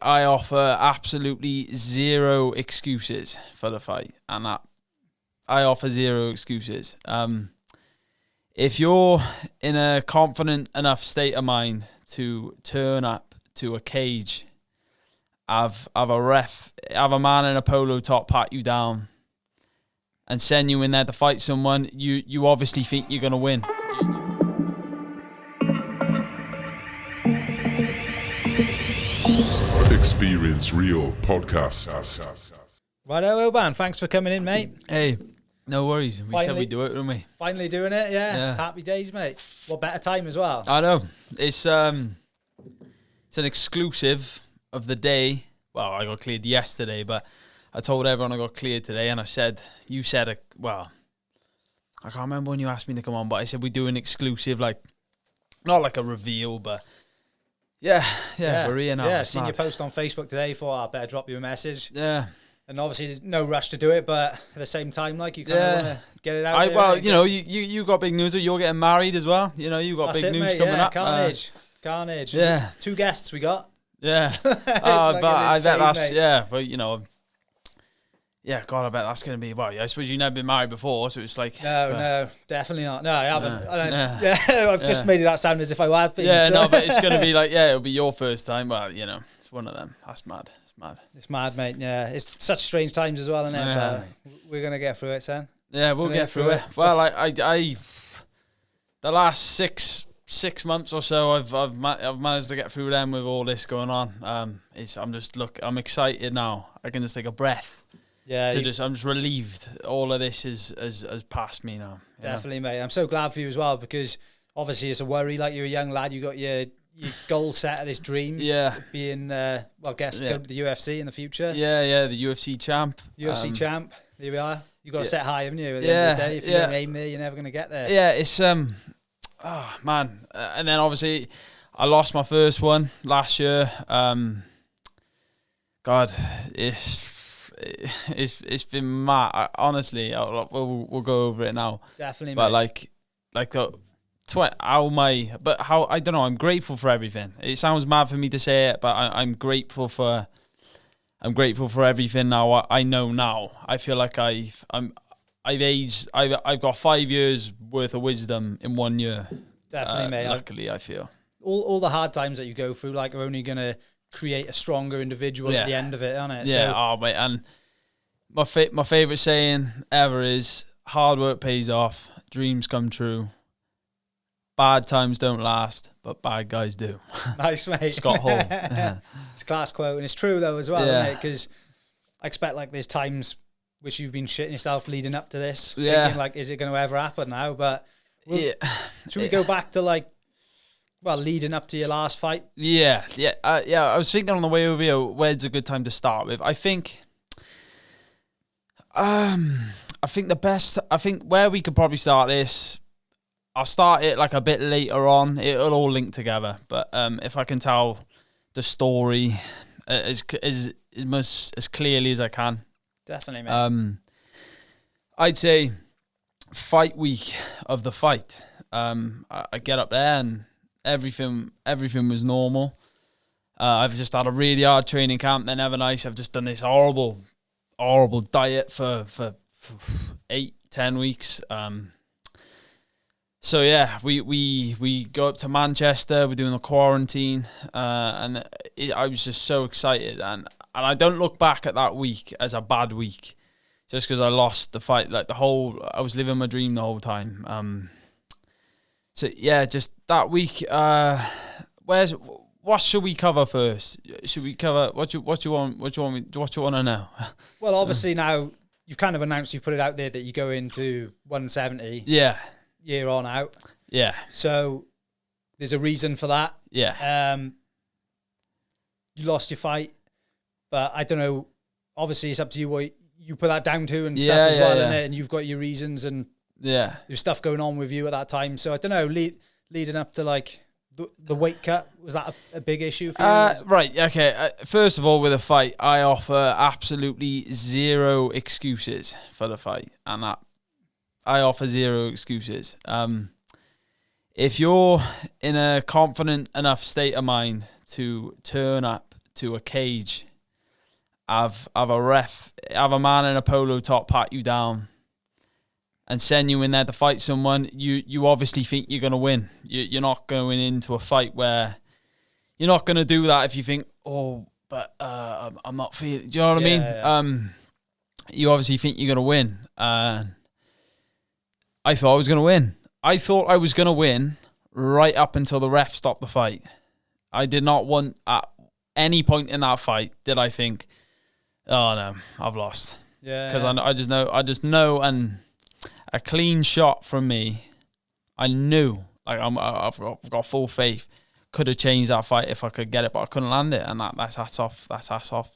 I offer absolutely zero excuses for the fight, and I offer zero excuses. If you're in a confident enough state of mind to turn up to a cage, have a man in a polo top pat you down, and send you in there to fight someone, you obviously think you're gonna win. Experience Real Podcast. Righto, Oban, thanks for coming in, mate. Hey, no worries. We said we'd do it, didn't we? Finally doing it, yeah. Happy days, mate. What better time as well? I know. It's an exclusive of the day. Well, I got cleared yesterday, but I told everyone I got cleared today, and I said, I can't remember when you asked me to come on, but I said we do an exclusive, like, not like a reveal, but yeah, we're here now. Yeah, seen your post on Facebook today, thought I better drop you a message. Yeah. And obviously there's no rush to do it, but at the same time, like, you kind of want to get it out there. Well, you know, you got big news, you're getting married as well. You know, you got big news coming up. Carnage. Yeah. 2 guests we got. Yeah. But I bet that's, mate. But you know, God, I bet that's going to be, well, I suppose you've never been married before, so it's like... No, definitely not. No, I haven't. I've just made that sound as if I had been. Yeah, no, but it's going to be like, it'll be your first time. Well, you know, it's one of them. That's mad. It's mad, mate. Yeah, it's such strange times as well, isn't it? Yeah. But we're going to get through it, son. Yeah, we'll get through it. Well, I the last six months or so, I've managed to get through them with all this going on. I'm excited now. I can just take a breath. Yeah, I'm just relieved. All of this has passed me now. Definitely, mate. I'm so glad for you as well, because obviously it's a worry. Like, you're a young lad, you got your goal set of this dream. Yeah, being go to the UFC in the future. Yeah, the UFC champ. Champ. Here we are. You got to set high, haven't you? At the end of the day, if you don't aim there, you're never going to get there. Yeah, it's oh man, and then obviously I lost my first one last year. God, it's been mad. Honestly, we'll go over it now. Definitely, but mate. I don't know. I'm grateful for everything. It sounds mad for me to say it, but I'm grateful for everything now. I know now. I feel like I've aged. I've got 5 years worth of wisdom in 1 year. Definitely, mate. Luckily, I feel all the hard times that you go through, like, are only gonna create a stronger individual at the end of it, aren't it? Yeah. Oh, mate. And my favorite saying ever is, hard work pays off, dreams come true. Bad times don't last, but bad guys do. Nice, mate. Scott Hall. It's a class quote, and it's true though as well, isn't it? Because I expect, like, there's times which you've been shitting yourself leading up to this, thinking, like, is it going to ever happen now? But should we go back to, like, leading up to your last fight? Yeah. I was thinking on the way over here, where's a good time to start with? I think where we could probably start this, I'll start it like a bit later on. It'll all link together. But if I can tell the story as clearly as I can. Definitely, mate. I'd say fight week of the fight. I get up there and everything was normal. I've just had a really hard training camp. They're never nice. I've just done this horrible diet for 8-10 weeks. So yeah, we go up to Manchester. We're doing the quarantine, and I was just so excited. And I don't look back at that week as a bad week, just because I lost the fight. Like, I was living my dream the whole time. So yeah, just that week. What should we cover first? Should we cover what you want to know? Well, obviously now you've kind of announced, you've put it out there that you go into 170. Yeah. Year on out. Yeah. So there's a reason for that. Yeah. You lost your fight, but I don't know. Obviously, it's up to you what you put that down to and stuff as well, isn't it? And you've got your reasons and there's stuff going on with you at that time. So I don't know. Leading up to, like, the weight cut, was that a big issue for you? Right. Okay. First of all, with a fight, I offer absolutely zero excuses for the fight, and I offer zero excuses. If you're in a confident enough state of mind to turn up to a cage, have a man in a polo top pat you down, and send you in there to fight someone, you obviously think you're going to win. You're not going into a fight where you're not going to do that if you think, but I'm not feeling. Do you know what I mean? Yeah. You obviously think you're going to win. I thought I was going to win. I thought I was going to win right up until the ref stopped the fight. I did not want, at any point in that fight, did I think, oh no, I've lost. Yeah. Because I just know, and a clean shot from me, I knew, like I've got full faith, could have changed that fight if I could get it, but I couldn't land it, and that's hats off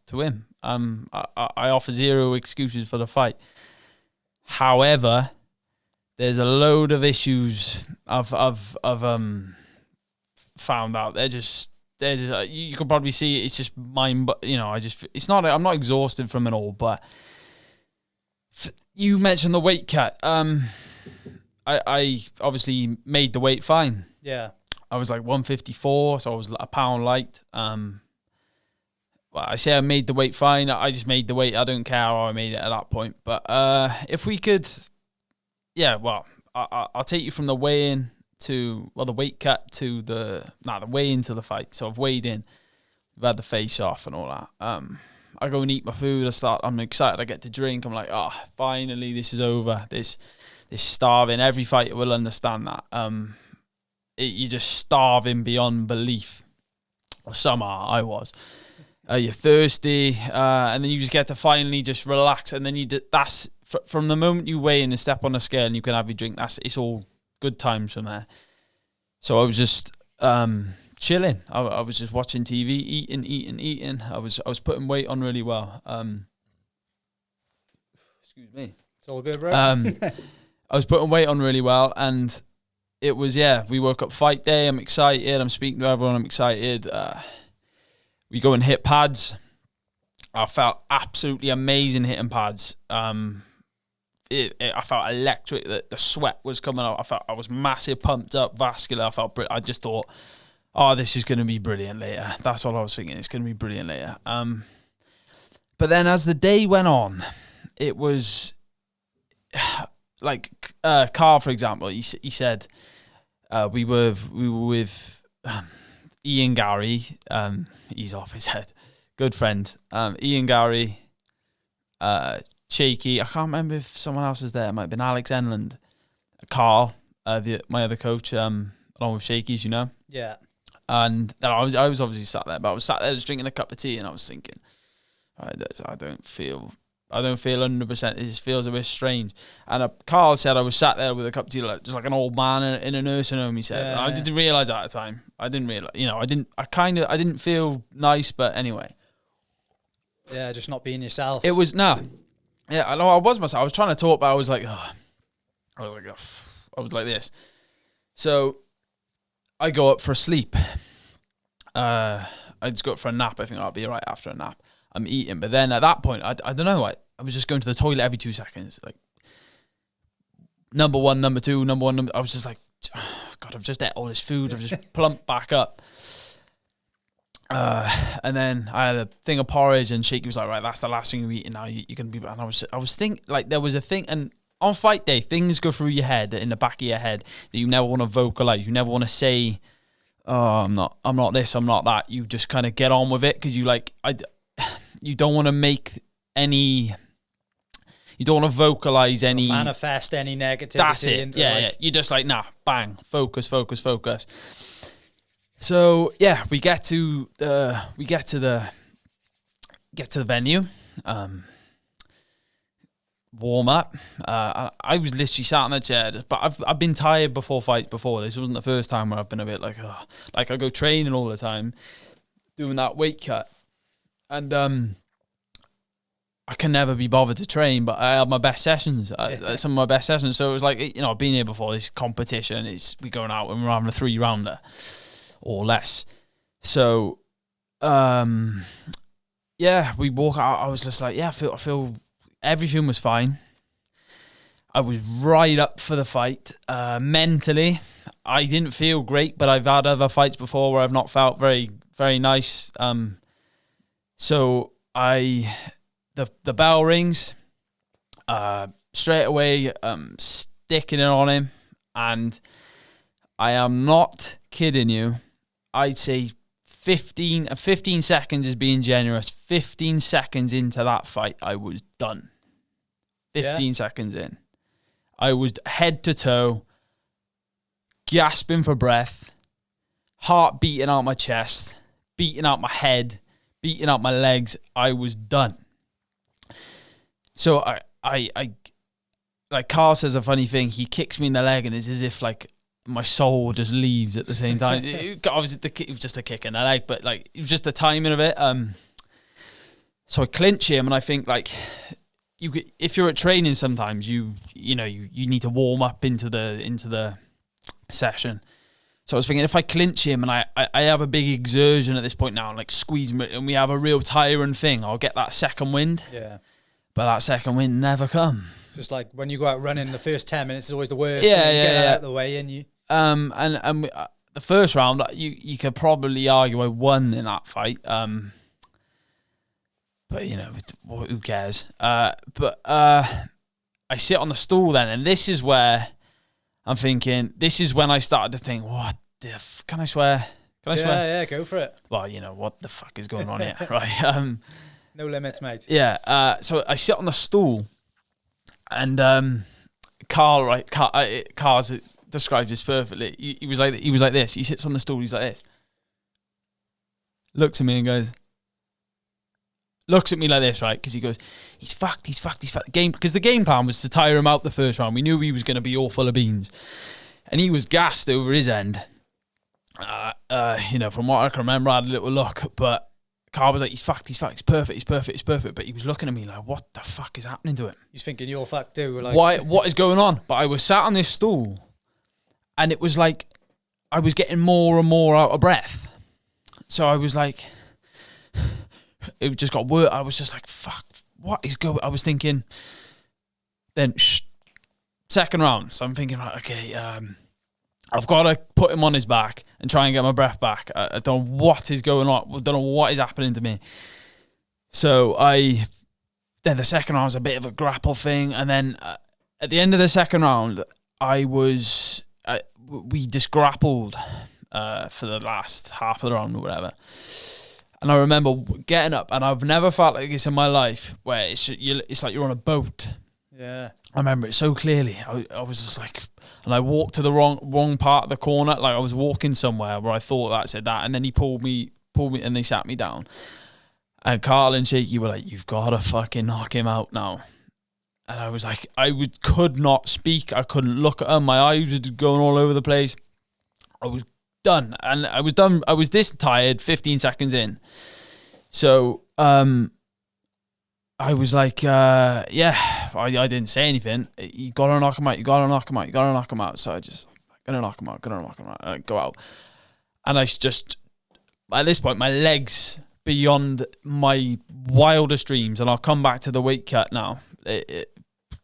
to him. I offer zero excuses for the fight. However, there's a load of issues I've found out. They're just you can probably see it's just mine, but I'm not exhausted from it all, but you mentioned the weight cut. I obviously made the weight fine. Yeah. I was like 154, so I was a pound light. Well, I say I made the weight fine. I just made the weight. I don't care how I made it at that point. But if we could, I'll take you from the weigh-in to, the weight cut to the weigh-in to the fight. So I've weighed in. We've had the face-off and all that. I go and eat my food. I'm excited. I get to drink. I'm like, finally, this is over. This starving. Every fighter will understand that. You're just starving beyond belief. Or somehow I was. You're thirsty, and then you just get to finally just relax, and then that's from the moment you weigh in and step on the scale and you can have your drink. It's all good times from there. So I was just chilling. I was just watching TV, eating. I was putting weight on really well. Excuse me. It's all good, bro. I was putting weight on really well, and it was, we woke up fight day. I'm excited. I'm speaking to everyone. I'm excited. We go and hit pads. I felt absolutely amazing hitting pads. I felt electric. The sweat was coming out. I was massive, pumped up, vascular. I just thought, this is going to be brilliant later. That's all I was thinking. It's going to be brilliant later. But then as the day went on, it was like Carl, for example. He said we were with Ian Gary. He's off his head. Good friend. Ian Gary. Shaky. I can't remember if someone else was there. It might have been Alex Enland. Carl, my other coach, along with Shaky's, Yeah. And then I was obviously sat there, but I was sat there just drinking a cup of tea, and I was thinking, I don't feel 100%. It just feels a bit strange. And Carl said I was sat there with a cup of tea, just like an old man in a nursing home. He said, I didn't realize that at the time. I didn't realize, I didn't feel nice, but anyway. Yeah, just not being yourself. It was Yeah, I know I was myself. I was trying to talk, but I was like, I was like this. So I go up for a sleep. I just go up for a nap. I think I'll be right after a nap. I'm eating, but then at that point, I don't know. I was just going to the toilet every 2 seconds. Like number one, number two, number one. I was just like, God, I've just ate all this food. I've just plumped back up. And then I had a thing of porridge, and Shaky was like, right, that's the last thing you're eating now. You're going to be, and I was thinking, like, there was a thing, and on fight day, things go through your head, in the back of your head, that you never want to vocalize. You never want to say, I'm not this, I'm not that. You just kind of get on with it, because you don't want to make any, you don't want to vocalize any, manifest any negativity. That's it. Yeah. You're just like, nah, bang, focus. So we get to the venue, warm up. I was literally sat in the chair, but I've been tired before fights before. This wasn't the first time where I've been a bit like I go training all the time, doing that weight cut, and I can never be bothered to train, but I have my best sessions, some of my best sessions. So it was like, I've been here before. This competition we going out and we're having a 3-rounder. Or less. So, we walk out. I was just like, I feel everything was fine. I was right up for the fight. Mentally, I didn't feel great, but I've had other fights before where I've not felt very, very nice. So the bell rings, straight away, sticking it on him, and I am not kidding you. I'd say 15 seconds is being generous. 15 seconds into that fight, I was done. 15 seconds in. I was head to toe, gasping for breath, heart beating out my chest, beating out my head, beating out my legs. I was done. So I like Carl says a funny thing. He kicks me in the leg and it's as if like my soul just leaves at the same time. Obviously, it was just a kick in the leg, but like it was just the timing of it. So I clinch him, and I think like if you're at training, sometimes you need to warm up into the session. So I was thinking if I clinch him and I have a big exertion at this point now, and like squeeze him, and we have a real tiring thing, I'll get that second wind. Yeah. But that second wind never come. It's just like when you go out running, the first 10 minutes is always the worst. Yeah, and you get that out of yeah. the way, and you. And the first round, you could probably argue I won in that fight. But you know, who cares? But I sit on the stool then, and this is where I'm thinking. This is when I started to think, what the can I swear? Can I swear? Yeah, go for it. Well, you know what the fuck is going on here, right? No limits, mate. Yeah. So I sit on the stool, and Carl describes this perfectly. He was like this. He sits on the stool. He's like this. Looks at me and goes. Looks at me like this, right? Because he goes, he's fucked. Because the game plan was to tire him out the first round. We knew he was going to be all full of beans, and he was gassed over his end. From what I can remember, I had a little look, but Carl was like, he's fucked. He's perfect. But he was looking at me like, what the fuck is happening to him? He's thinking you're fucked too. Like, what is going on? But I was sat on this stool, and it was like I was getting more and more out of breath. So I was like, it just got worse. I was just like, fuck, what is going? I was thinking. Then second round, so I'm thinking, right, okay, I've got to put him on his back and try and get my breath back. I don't know what is going on. I don't know what is happening to me. So then the second round was a bit of a grapple thing. And then at the end of the second round, we just grappled for the last half of the round or whatever. And I remember getting up, and I've never felt like this in my life, where it's like you're on a boat. Yeah. I remember it so clearly. I was just like, and I walked to the wrong part of the corner. Like I was walking somewhere where I thought that said that, and then he pulled me, and they sat me down. And Carl and Shaky were like, "You've got to fucking knock him out now." And I was like, could not speak. I couldn't look at him. My eyes were going all over the place. I was done, and I was done. I was this tired 15 seconds in. So, I was like, I didn't say anything. You gotta knock him out. So I just, gonna knock him out. I go out. And I just, at this point, my legs beyond my wildest dreams, and I'll come back to the weight cut now.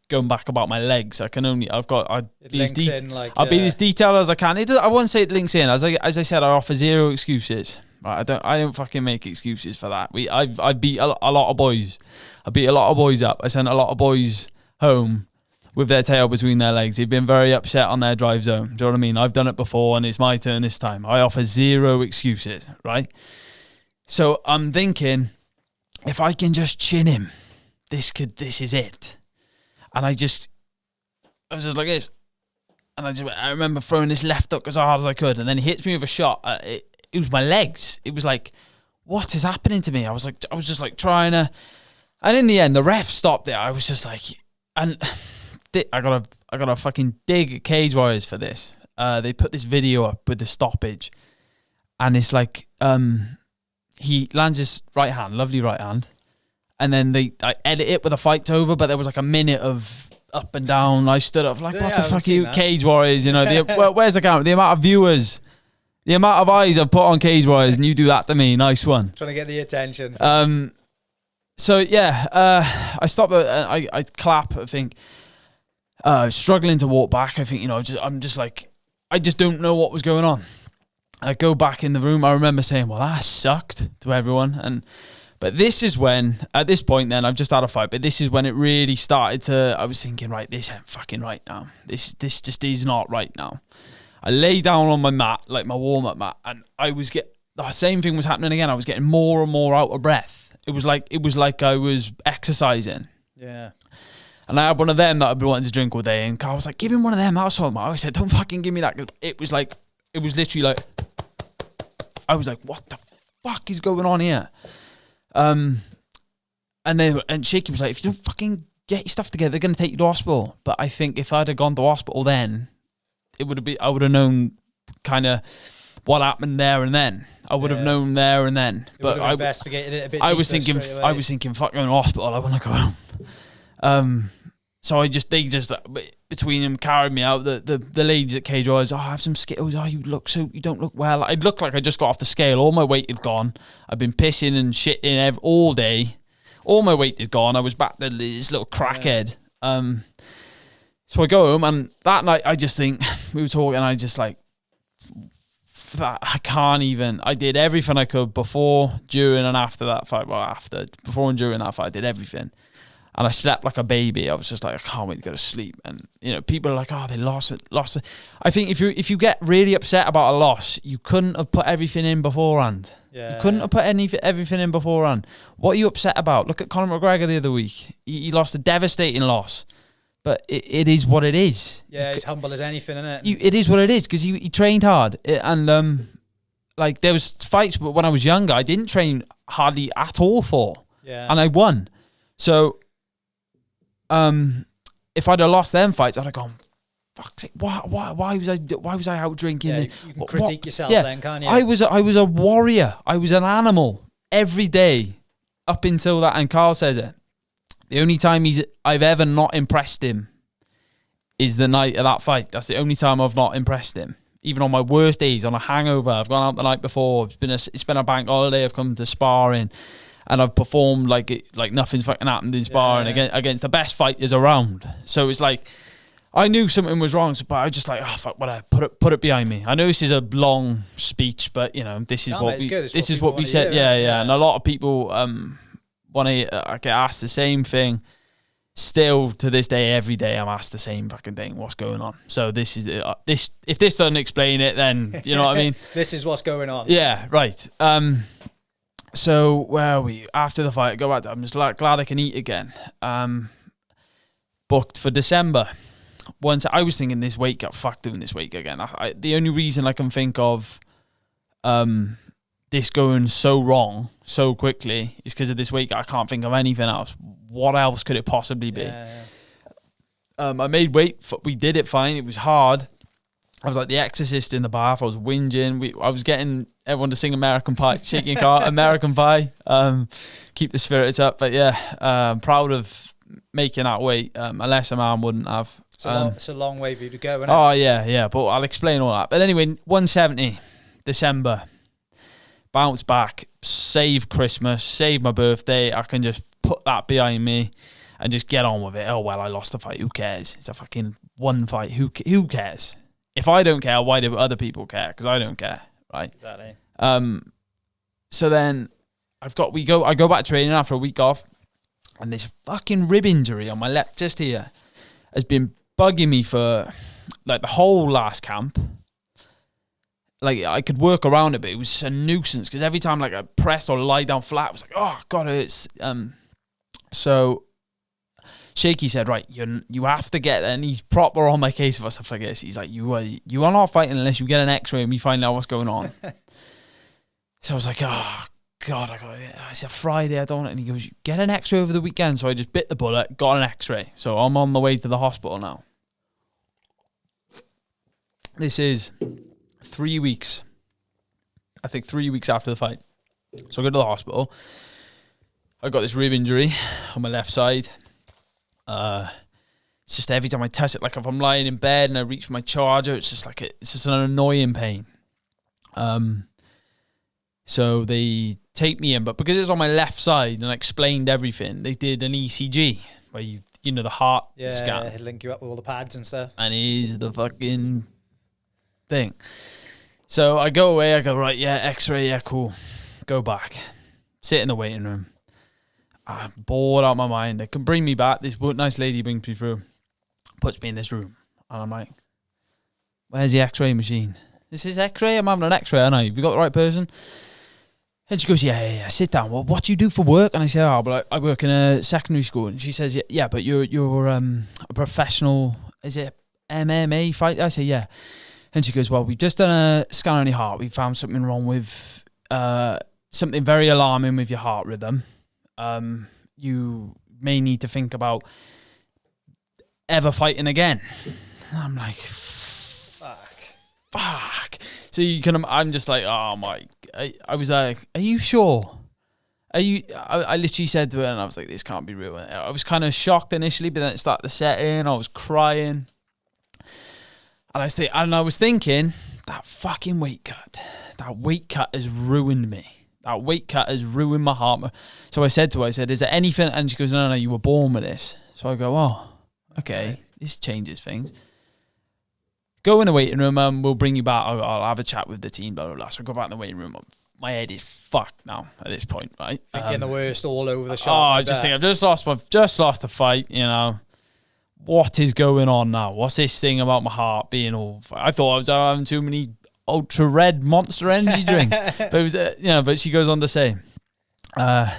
Going back about my legs, I'll be as detailed as I can. I won't say it links in. As I said, I offer zero excuses. Right? I don't fucking make excuses for that. I beat a lot of boys. I beat a lot of boys up. I sent a lot of boys home with their tail between their legs. They've been very upset on their drive zone. Do you know what I mean? I've done it before, and it's my turn this time. I offer zero excuses, right? So I'm thinking, if I can just chin him, this is it. And I was just like this. And I remember throwing this left hook as hard as I could, and then he hits me with a shot. It was my legs. It was like, what is happening to me? I was just like trying to, and in the end, the ref stopped it. I was just like, and I gotta fucking dig Cage Warriors for this. They put this video up with the stoppage, and it's like, he lands his right hand, lovely right hand, and then I edit it with a fight's over, but there was like a minute of up and down. I stood up like, what the fuck are you, Cage Warriors? You know, where's the camera? The amount of viewers. The amount of eyes I've put on Cage Warriors, and you do that to me. Nice one. Trying to get the attention. So yeah, I stopped. I clap. I think struggling to walk back. I think I'm just like, I just don't know what was going on. I go back in the room. I remember saying, "Well, that sucked" to everyone, But this is when, at this point then, I've just had a fight, but this is when it really started to, I was thinking, right, this ain't fucking right now. This just is not right now. I lay down on my mat, like my warm-up mat, and the same thing was happening again. I was getting more and more out of breath. It was like I was exercising. Yeah. And I had one of them that I've been wanting to drink all day, and Carl was like, give him one of them. I always said, don't fucking give me that. It was literally like, I was like, what the fuck is going on here? And Shaky was like, if you don't fucking get your stuff together, they're going to take you to hospital. But I think if I'd have gone to hospital then, I would have known kind of what happened there and then. I would have known there and then. But I investigated it a bit. I was thinking, fuck, going to hospital. I want to go home. So they just between them carried me out. The ladies at Cage was, I have some Skittles. You don't look well. I looked like I just got off the scale. All my weight had gone. I've been pissing and shitting all day. All my weight had gone. I was back to this little crackhead. So I go home, and that night I just think, we were talking, and I just like, I can't even. I did everything I could before, during, and after that fight. Well, before and during that fight, I did everything. And I slept like a baby. I was just like, I can't wait to go to sleep. And, people are like, oh, they lost it. I think if you get really upset about a loss, you couldn't have put everything in beforehand. Yeah. You couldn't have put everything in beforehand. What are you upset about? Look at Conor McGregor the other week. He lost a devastating loss. But it is what it is. Yeah, he's humble as anything, isn't it? It is what it is, because he trained hard. And, there was fights, but when I was younger, I didn't train hardly at all for. Yeah. And I won. So... if I'd have lost them fights, I'd have gone, fuck's sake, why was I out drinking? Yeah, you can critique yourself then, can't you? I was a warrior. I was an animal every day up until that. And Carl says it. The only time I've ever not impressed him is the night of that fight. That's the only time I've not impressed him. Even on my worst days, on a hangover, I've gone out the night before. It's been a bank holiday. I've come to sparring. And I've performed like nothing's fucking happened in sparring against the best fighters around. So it's like, I knew something was wrong, but I was just like, oh fuck, whatever, put it behind me. I know this is a long speech, but this is what we said. Yeah. And a lot of people want to get asked the same thing. Still to this day, every day I'm asked the same fucking thing. What's going on? So this is this. If this doesn't explain it, then you know what I mean. This is what's going on. Yeah, right. So where are we? After the fight, I go back. I'm just glad I can eat again. Booked for December. Once I was thinking this week, fuck doing this week again. The only reason I can think of this going so wrong so quickly is because of this week. I can't think of anything else. What else could it possibly be? Yeah. I made weight. We did it fine. It was hard. I was like the exorcist in the bath. I was whinging. I was getting everyone to sing American Pie, shaking car, American Pie. Keep the spirits up. But yeah, I'm proud of making that weight. A lesser man wouldn't have. It's a long way for you to go, isn't it? Oh yeah. But I'll explain all that. But anyway, 170, December. Bounce back, save Christmas, save my birthday. I can just put that behind me and just get on with it. Oh well, I lost a fight. Who cares? It's a fucking one fight. Who cares? If I don't care, why do other people care? Because I don't care, right? Exactly. So then I go back training after a week off, and this fucking rib injury on my left, just here, has been bugging me for like the whole last camp. Like I could work around it, but it was a nuisance because every time like I pressed or lie down flat, it was like, oh god, it hurts. So Shaky said, right, you have to get there, and he's proper on my case for stuff like this. He's like, you are not fighting unless you get an X-ray and we find out what's going on. So I was like, oh god, it's a Friday, I don't want it. And he goes, get an X-ray over the weekend. So I just bit the bullet, got an X-ray. So I'm on the way to the hospital now. This is 3 weeks. I think 3 weeks after the fight. So I go to the hospital. I got this rib injury on my left side. It's just every time I touch it, like if I'm lying in bed and I reach for my charger, it's just an annoying pain. So they take me in, but because it's on my left side and I explained everything, they did an ECG where you know the heart scan. Yeah, link you up with all the pads and stuff. And here's the fucking thing. So I go away, I go, right, yeah, X-ray, yeah, cool. Go back. sit in the waiting room. I'm bored out of my mind. They can bring me back. This nice lady brings me through, puts me in this room. And I'm like, where's the x-ray machine? This is x-ray? I'm having an x-ray, aren't I? Have you got the right person? And she goes, yeah, sit down. Well, what do you do for work? And I say, but I work in a secondary school. And she says, yeah, but you're a professional, is it MMA fighter? I say, yeah. And she goes, well, we've just done a scan on your heart. We found something wrong with, something very alarming with your heart rhythm. You may need to think about ever fighting again. And I'm like, fuck. So I'm just like, oh my, I was like, are you sure? I literally said to her, and I was like, this can't be real. I was kind of shocked initially, but then it started to set in. I was crying. And I was thinking, that fucking weight cut has ruined me. That weight cut has ruined my heart. So I said to her, is there anything? And she goes, no, you were born with this. So I go, oh, okay, this changes things. Go in the waiting room, we'll bring you back. I'll have a chat with the team, blah, blah, blah. So I go back in the waiting room. My head is fucked now at this point, right? Thinking the worst all over the shop. I just think I've just lost the fight, you know. What is going on now? What's this thing about my heart being all... I thought I was having too many ultra red Monster energy drinks. But it was, but she goes on to say, and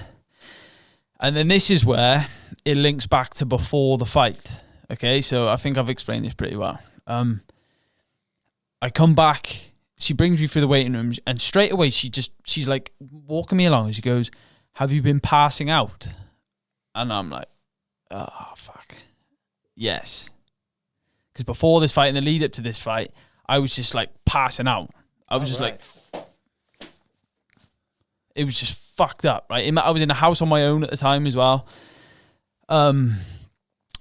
then this is where it links back to before the fight. Okay, so I think I've explained this pretty well. I come back, she brings me through the waiting room, and straight away she's like walking me along, and she goes, have you been passing out? And I'm like, oh, fuck. Yes. Because before this fight and the lead up to this fight, I was just like passing out. I was like, it was just fucked up, right? I was in a house on my own at the time as well. So,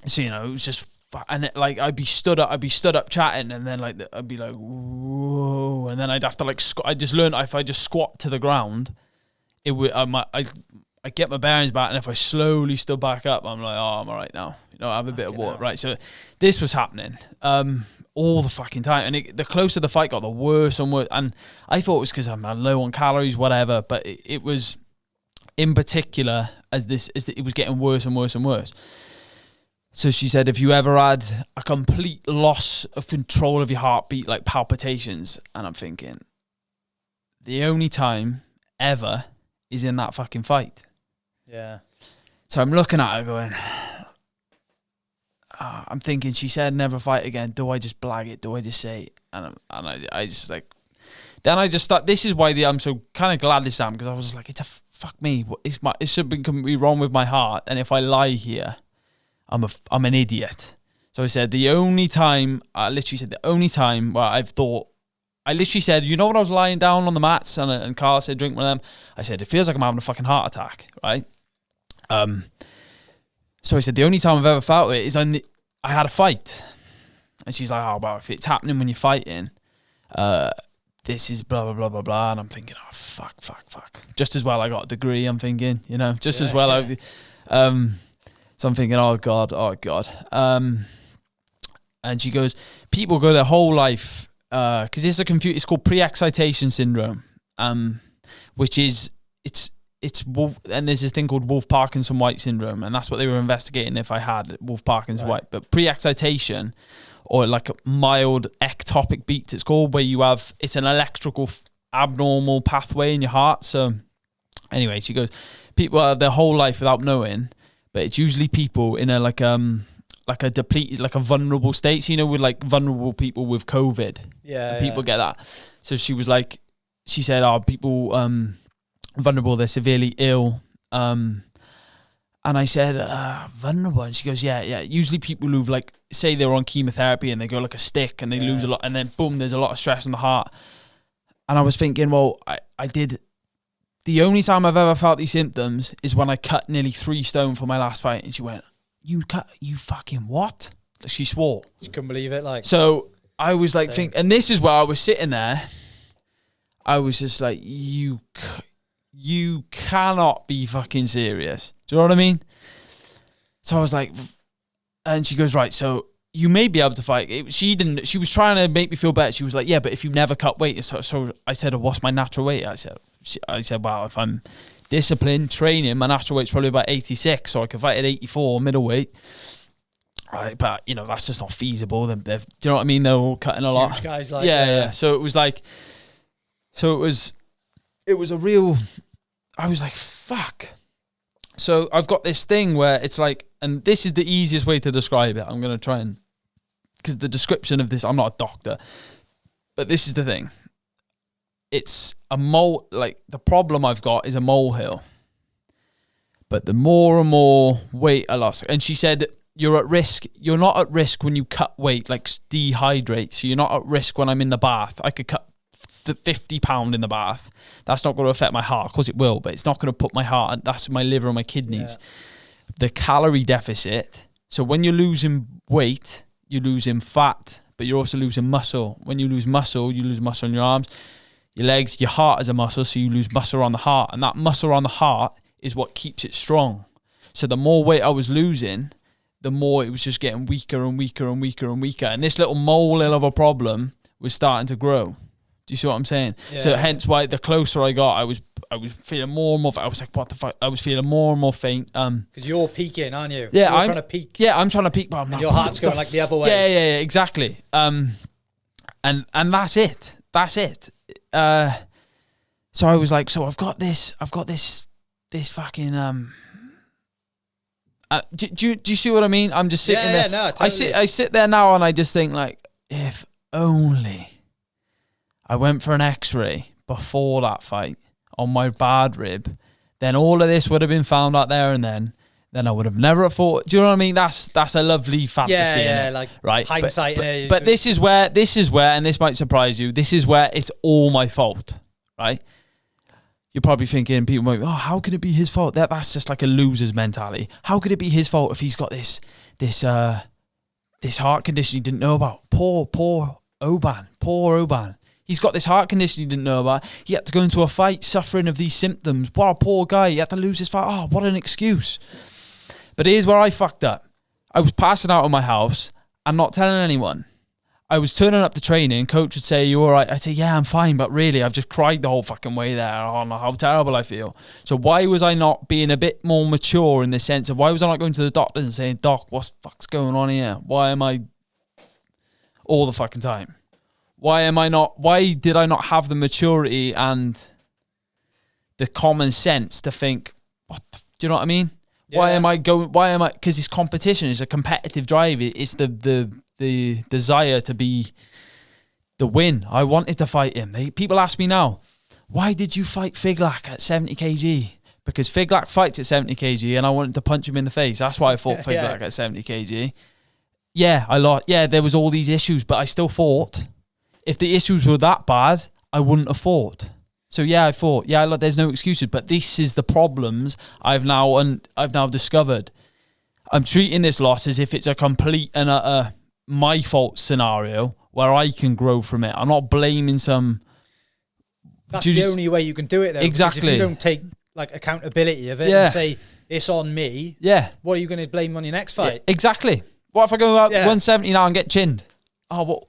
it was just, and I'd be stood up chatting, and then I'd be like, whoa, and then I'd have to I just learned if I just squat to the ground, it would, I get my bearings back, and if I slowly stood back up, I'm like, oh, I'm all right now. I have a bit of water, right? So this was happening all the fucking time, and the closer the fight got, the worse and worse. And I thought it was because I'm low on calories, whatever, but it was in particular as it was getting worse and worse and worse. So she said, if you ever had a complete loss of control of your heartbeat, like palpitations, and I'm thinking, the only time ever is in that fucking fight. Yeah. So I'm looking at her going, I'm thinking, she said never fight again. Do I just blag it? Do I just say it? And I just like, then I just thought, this is why I'm so kind of glad this happened, because I was like, fuck me. It's something can be wrong with my heart. And if I lie here, I'm an idiot. So I said, the only time where I've thought, I literally said, when I was lying down on the mats and Carl said, drink one of them, I said, it feels like I'm having a fucking heart attack, right? So I said, the only time I've ever felt it is I had a fight. And she's like, oh, well, if it's happening when you're fighting, this is blah, blah, blah, blah, blah. And I'm thinking, oh, fuck. Just as well I got a degree, I'm thinking, as well. Yeah. So I'm thinking, oh, God. And she goes, people go their whole life, because it's called pre-excitation syndrome, which is, it's Wolf, and there's this thing called Wolff-Parkinson-White syndrome, and that's what they were investigating if I had Wolff-Parkinson-White. But pre-excitation, or like mild ectopic beats, it's called, where it's an electrical abnormal pathway in your heart. So anyway, she goes, people have their whole life without knowing, but it's usually people in a a depleted, like a vulnerable state. So, with like vulnerable people with COVID. Yeah. People get that. So she said, people vulnerable, they're severely ill. And I said, vulnerable. And she goes, yeah. Usually people who've say they're on chemotherapy and they go like a stick and they lose a lot, and then boom, there's a lot of stress on the heart. And I was thinking, well, I did. The only time I've ever felt these symptoms is when I cut nearly 3 stone for my last fight. And she went, you fucking what? She swore. She couldn't believe it. So I was and this is where I was sitting there. I was just like, you cannot be fucking serious. Do you know what I mean? So I was like, and she goes, right, so you may be able to fight. She was trying to make me feel better. She was like, yeah, but if you never cut weight. So I said, oh, what's my natural weight? I said, well, if I'm discipline, training. My natural weight's probably about 86, so I could fight at 84 middleweight. Right, but you know that's just not feasible. Do you know what I mean? They're all cutting a lot. Huge guys, like yeah. So it was a real. I was like, fuck. So I've got this thing where it's like, and this is the easiest way to describe it. I'm gonna try and, because the description of this, I'm not a doctor, but this is the thing. It's a mole. Like the problem I've got is a molehill. But the more and more weight I lost, and she said, you're at risk. You're not at risk when you cut weight, like dehydrate. So you're not at risk when I'm in the bath. I could cut 50 pound in the bath. That's not going to affect my heart. Of course it will, but it's not going to put my heart, and that's my liver and my kidneys. Yeah. The calorie deficit. So when you're losing weight, you're losing fat, but you're also losing muscle. When you lose muscle in your arms, your legs, your heart is a muscle, so you lose muscle around the heart. And that muscle around the heart is what keeps it strong. So the more weight I was losing, the more it was just getting weaker and weaker and weaker and weaker. And this little molehill of a problem was starting to grow. Do you see what I'm saying? Yeah. So hence why the closer I got, I was feeling more and more. I was like, what the fuck? I was feeling more and more faint. Because you're peaking, aren't you? Yeah, I'm trying to peak. Yeah, I'm trying to peak, but I'm not. Your heart's going like the other way. Yeah, exactly. And that's it. That's it. So I was like, so I've got this fucking do you see what I mean? I'm just sitting there. No, totally. I sit there now and I just think like, if only I went for an X-ray before that fight on my bad rib, then all of this would have been found out there and then I would have never fought. Do you know what I mean? That's a lovely fantasy. Yeah, like right? hindsight. But this is where, and this might surprise you, this is where it's all my fault, right? You're probably thinking, people might be, oh, how could it be his fault? That's just like a loser's mentality. How could it be his fault if he's got this heart condition he didn't know about? Poor Oban. He's got this heart condition he didn't know about. He had to go into a fight suffering of these symptoms. What a poor guy. He had to lose his fight. Oh, what an excuse. But here's where I fucked up. I was passing out of my house and not telling anyone. I was turning up to training. Coach would say, you all right? I'd say, yeah, I'm fine. But really, I've just cried the whole fucking way there on how terrible I feel. So why was I not being a bit more mature in the sense of, why was I not going to the doctor and saying, Doc, what the fuck's going on here? Why am I all the fucking time? Why did I not have the maturity and the common sense to think, do you know what I mean? Yeah. Because it's competition. It's a competitive drive. It's the desire to be the win. I wanted to fight him. People ask me now, why did you fight Figlak at 70 kg? Because Figlak fights at 70 kg and I wanted to punch him in the face. That's why I fought Figlak at 70 kg. Yeah, I lost. Yeah, there was all these issues, but I still fought. If the issues were that bad, I wouldn't have fought. So yeah, I fought. Yeah, look, there's no excuses. But this is the problems I've now discovered. I'm treating this loss as if it's a complete and utter my fault scenario where I can grow from it. I'm not blaming some. That's the only way you can do it, though. Exactly. If you don't take like accountability of it and say it's on me. Yeah. What are you going to blame on your next fight? Yeah, exactly. What if I go out 170 now and get chinned? Oh, what?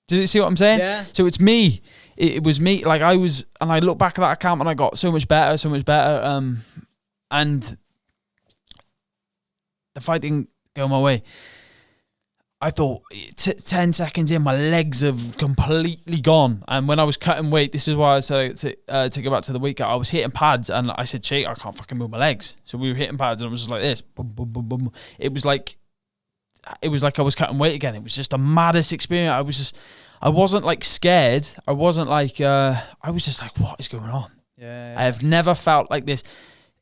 Do you see what I'm saying? Yeah. So it's me. It was me. Like I was, and I look back at that account and I got so much better. And the fight didn't go my way. I thought 10 seconds in, my legs have completely gone. And when I was cutting weight, this is why I said to go back to the weight cut. I was hitting pads and I said, "Shake, I can't fucking move my legs." So we were hitting pads and I was just like this. Boom, boom, boom, boom. It was like I was cutting weight again. It was just the maddest experience. I wasn't like scared. I wasn't like, I was just like, what is going on? Yeah. I have never felt like this.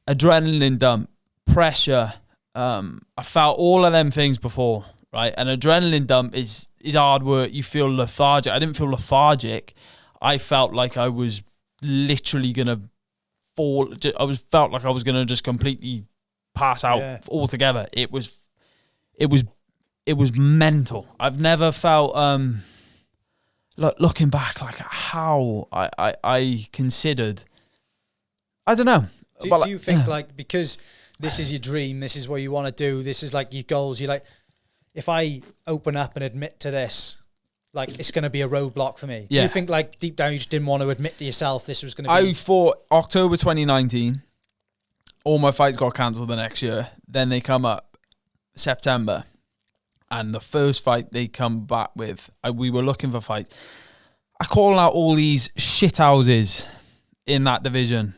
Adrenaline dump, pressure. I felt all of them things before, right? An adrenaline dump is hard work. You feel lethargic. I didn't feel lethargic. I felt like I was literally going to fall. Felt like I was going to just completely pass out altogether. It was mental. I've never felt, looking back, like how I considered, I don't know. Do you think like, because this is your dream, this is what you want to do, this is like your goals, you're like, if I open up and admit to this, like, it's going to be a roadblock for me? Do you think, like, deep down you just didn't want to admit to yourself this was going to be... I thought October 2019, all my fights got cancelled the next year. Then they come up September, and the first fight they come back with, we were looking for fights. I call out all these shithouses in that division,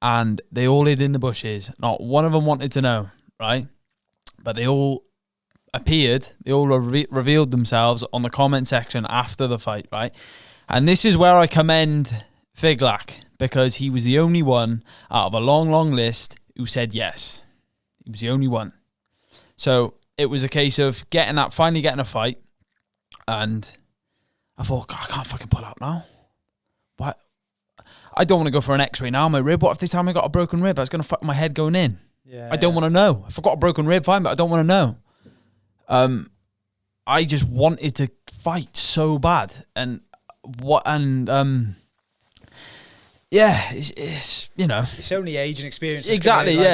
and they all hid in the bushes. Not one of them wanted to know, right? But they all appeared, they all revealed themselves on the comment section after the fight, right? And this is where I commend Figlak, because he was the only one out of a long, long list who said yes. He was the only one. So it was a case of finally getting a fight, and I thought, God, I can't fucking pull out now. What? I don't want to go for an x-ray now, my rib. What if they tell me I got a broken rib? I was going to fuck my head going in. I don't want to know. If I got a broken rib, fine, but I don't want to know. I just wanted to fight so bad, and it's you know, it's only age and experience. Exactly,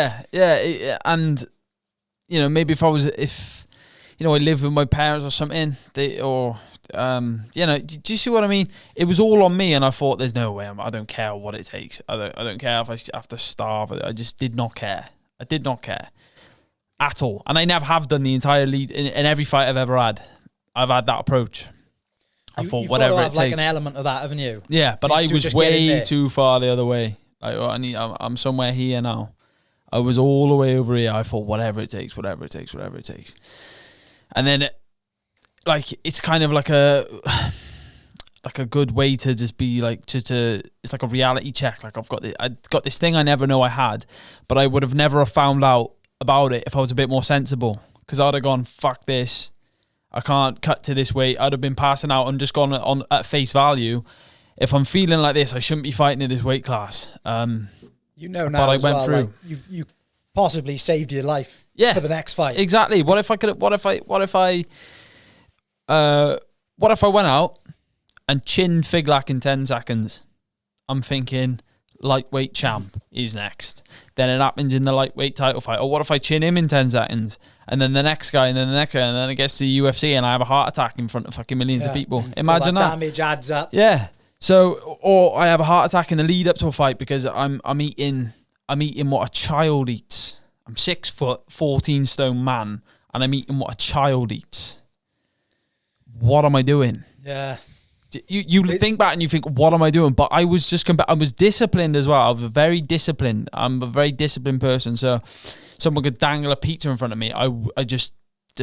and you know, maybe if I live with my parents or something, you know, do you see what I mean? It was all on me, and I thought, there's no way. I don't care what it takes. I don't care if I have to starve. I just did not care. I did not care at all, and I never have done the entire lead in every fight I've ever had. I've had that approach. I thought whatever it takes. Like an element of that, haven't you? Yeah, but I was way too far the other way. I'm somewhere here now. I was all the way over here. I thought whatever it takes. And then, it's kind of like a good way to just be like to it's like a reality check. Like I got this thing I never know I had, but I would have never have found out about it if I was a bit more sensible. Because I'd have gone, fuck this. I can't cut to this weight. I'd have been passing out and just gone on at face value. If I'm feeling like this, I shouldn't be fighting in this weight class. You know now, but I went through. Like, you possibly saved your life for the next fight. Exactly. What if I went out and chinned Figlak in 10 seconds? I'm thinking lightweight champ is next. Then it happens in the lightweight title fight. Or what if I chin him in 10 seconds? And then the next guy, and then the next guy, and then it gets to the UFC and I have a heart attack in front of fucking millions of people. Imagine that. Damage adds up. Yeah. So, or I have a heart attack in the lead up to a fight because I'm eating what a child eats. I'm 6 foot, 14 stone man, and I'm eating what a child eats. What am I doing? Yeah. You think back and you think, what am I doing? But I was just I was disciplined as well. I was very disciplined. I'm a very disciplined person. So someone could dangle a pizza in front of me. I just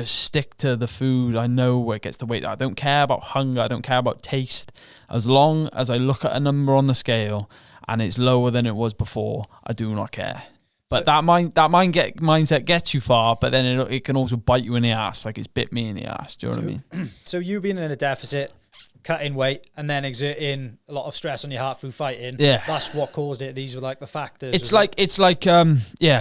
stick to the food. I know where it gets the weight. I don't care about hunger. I don't care about taste. As long as I look at a number on the scale and it's lower than it was before, I do not care. But mindset gets you far, but then it can also bite you in the ass, like it's bit me in the ass. Do you know what I mean? So you being in a deficit, cutting weight, and then exerting a lot of stress on your heart through fighting. Yeah, that's what caused it. These were like the factors. It's like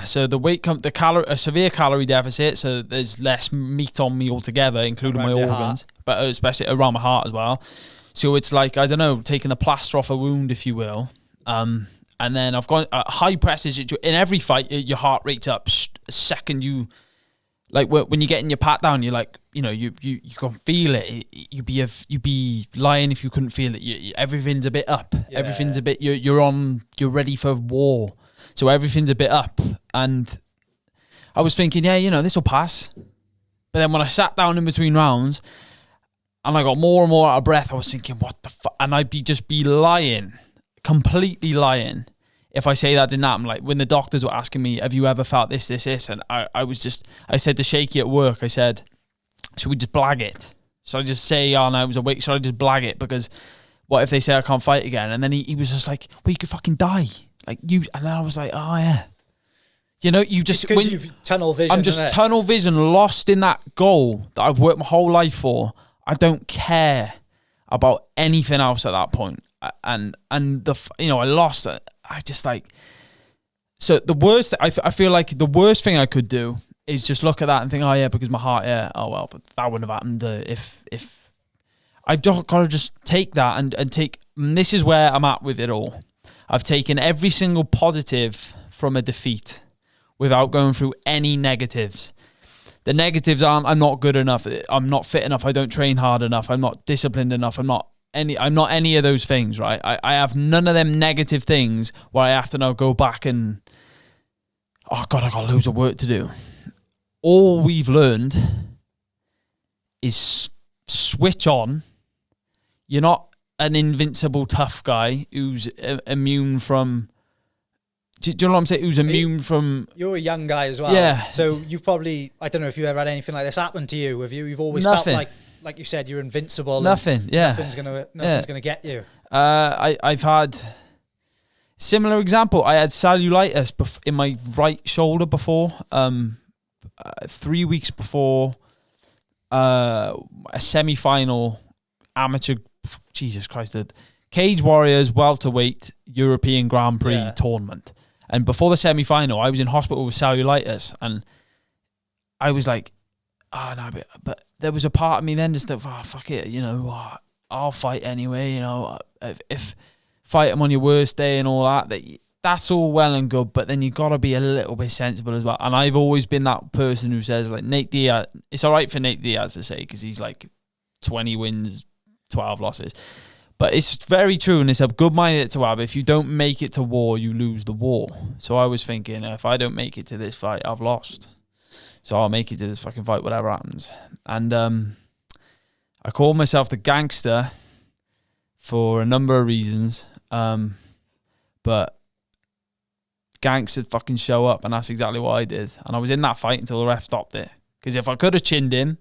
So the weight a severe calorie deficit. So there's less meat on me altogether, including around my organs, heart. But especially around my heart as well. So it's like, I don't know, taking the plaster off a wound, if you will. And then I've got high presses. In every fight, your heart rate's up. A second you, like when you're getting your pat down, you're like, you know, you can feel it. You'd be lying if you couldn't feel it. Everything's a bit up. Yeah. Everything's a bit. You're ready for war. So everything's a bit up. And I was thinking, yeah, you know, this will pass. But then when I sat down in between rounds, and I got more and more out of breath, I was thinking, what the fuck? And I'd just be lying, completely lying. If I say that didn't happen, like when the doctors were asking me, have you ever felt this? And I said to Shaky at work, I said, should we just blag it? Should I just say, oh no, I was awake? Should I just blag it? Because what if they say I can't fight again? And then he was just like, well, you could fucking die. Like you, and then I was like, oh yeah. You know, you just, because you've tunnel vision. I'm just tunnel vision, lost in that goal that I've worked my whole life for. I don't care about anything else at that point. And I lost it. I just like, so the worst, I feel like the worst thing I could do is just look at that and think, oh yeah, because my heart, yeah, oh well, but that wouldn't have happened if I've got to just take that and this is where I'm at with it all. I've taken every single positive from a defeat without going through any negatives. The negatives aren't I'm not good enough, I'm not fit enough, I don't train hard enough, I'm not disciplined enough, I'm not any of those things, right? I have none of them negative things where I have to now go back and, oh God, I got loads of work to do. All we've learned is switch on. You're not an invincible tough guy who's immune from... Do you know what I'm saying? Who's immune from... You're a young guy as well. Yeah. So you've probably... I don't know if you've ever had anything like this happen to you. Have you? You've always Nothing. felt like you said, you're invincible. Nothing, yeah. Nothing's gonna get you. I've had... Similar example. I had cellulitis in my right shoulder before. 3 weeks before a semi-final amateur... Jesus Christ. The Cage Warriors welterweight European Grand Prix tournament. And before the semi-final, I was in hospital with cellulitis, and I was like, oh no, but there was a part of me then just thought, oh, fuck it, I'll fight anyway, if fight them on your worst day and all that's all well and good, but then you got to be a little bit sensible as well. And I've always been that person who says, like, Nate Diaz, it's all right for Nate Diaz to say, because he's like 20 wins, 12 losses. But it's very true, and it's a good mindset to have. If you don't make it to war, you lose the war. So I was thinking, if I don't make it to this fight, I've lost. So I'll make it to this fucking fight, whatever happens. And I called myself the gangster for a number of reasons. But gangs would fucking show up, and that's exactly what I did. And I was in that fight until the ref stopped it. Because if I could have chinned him,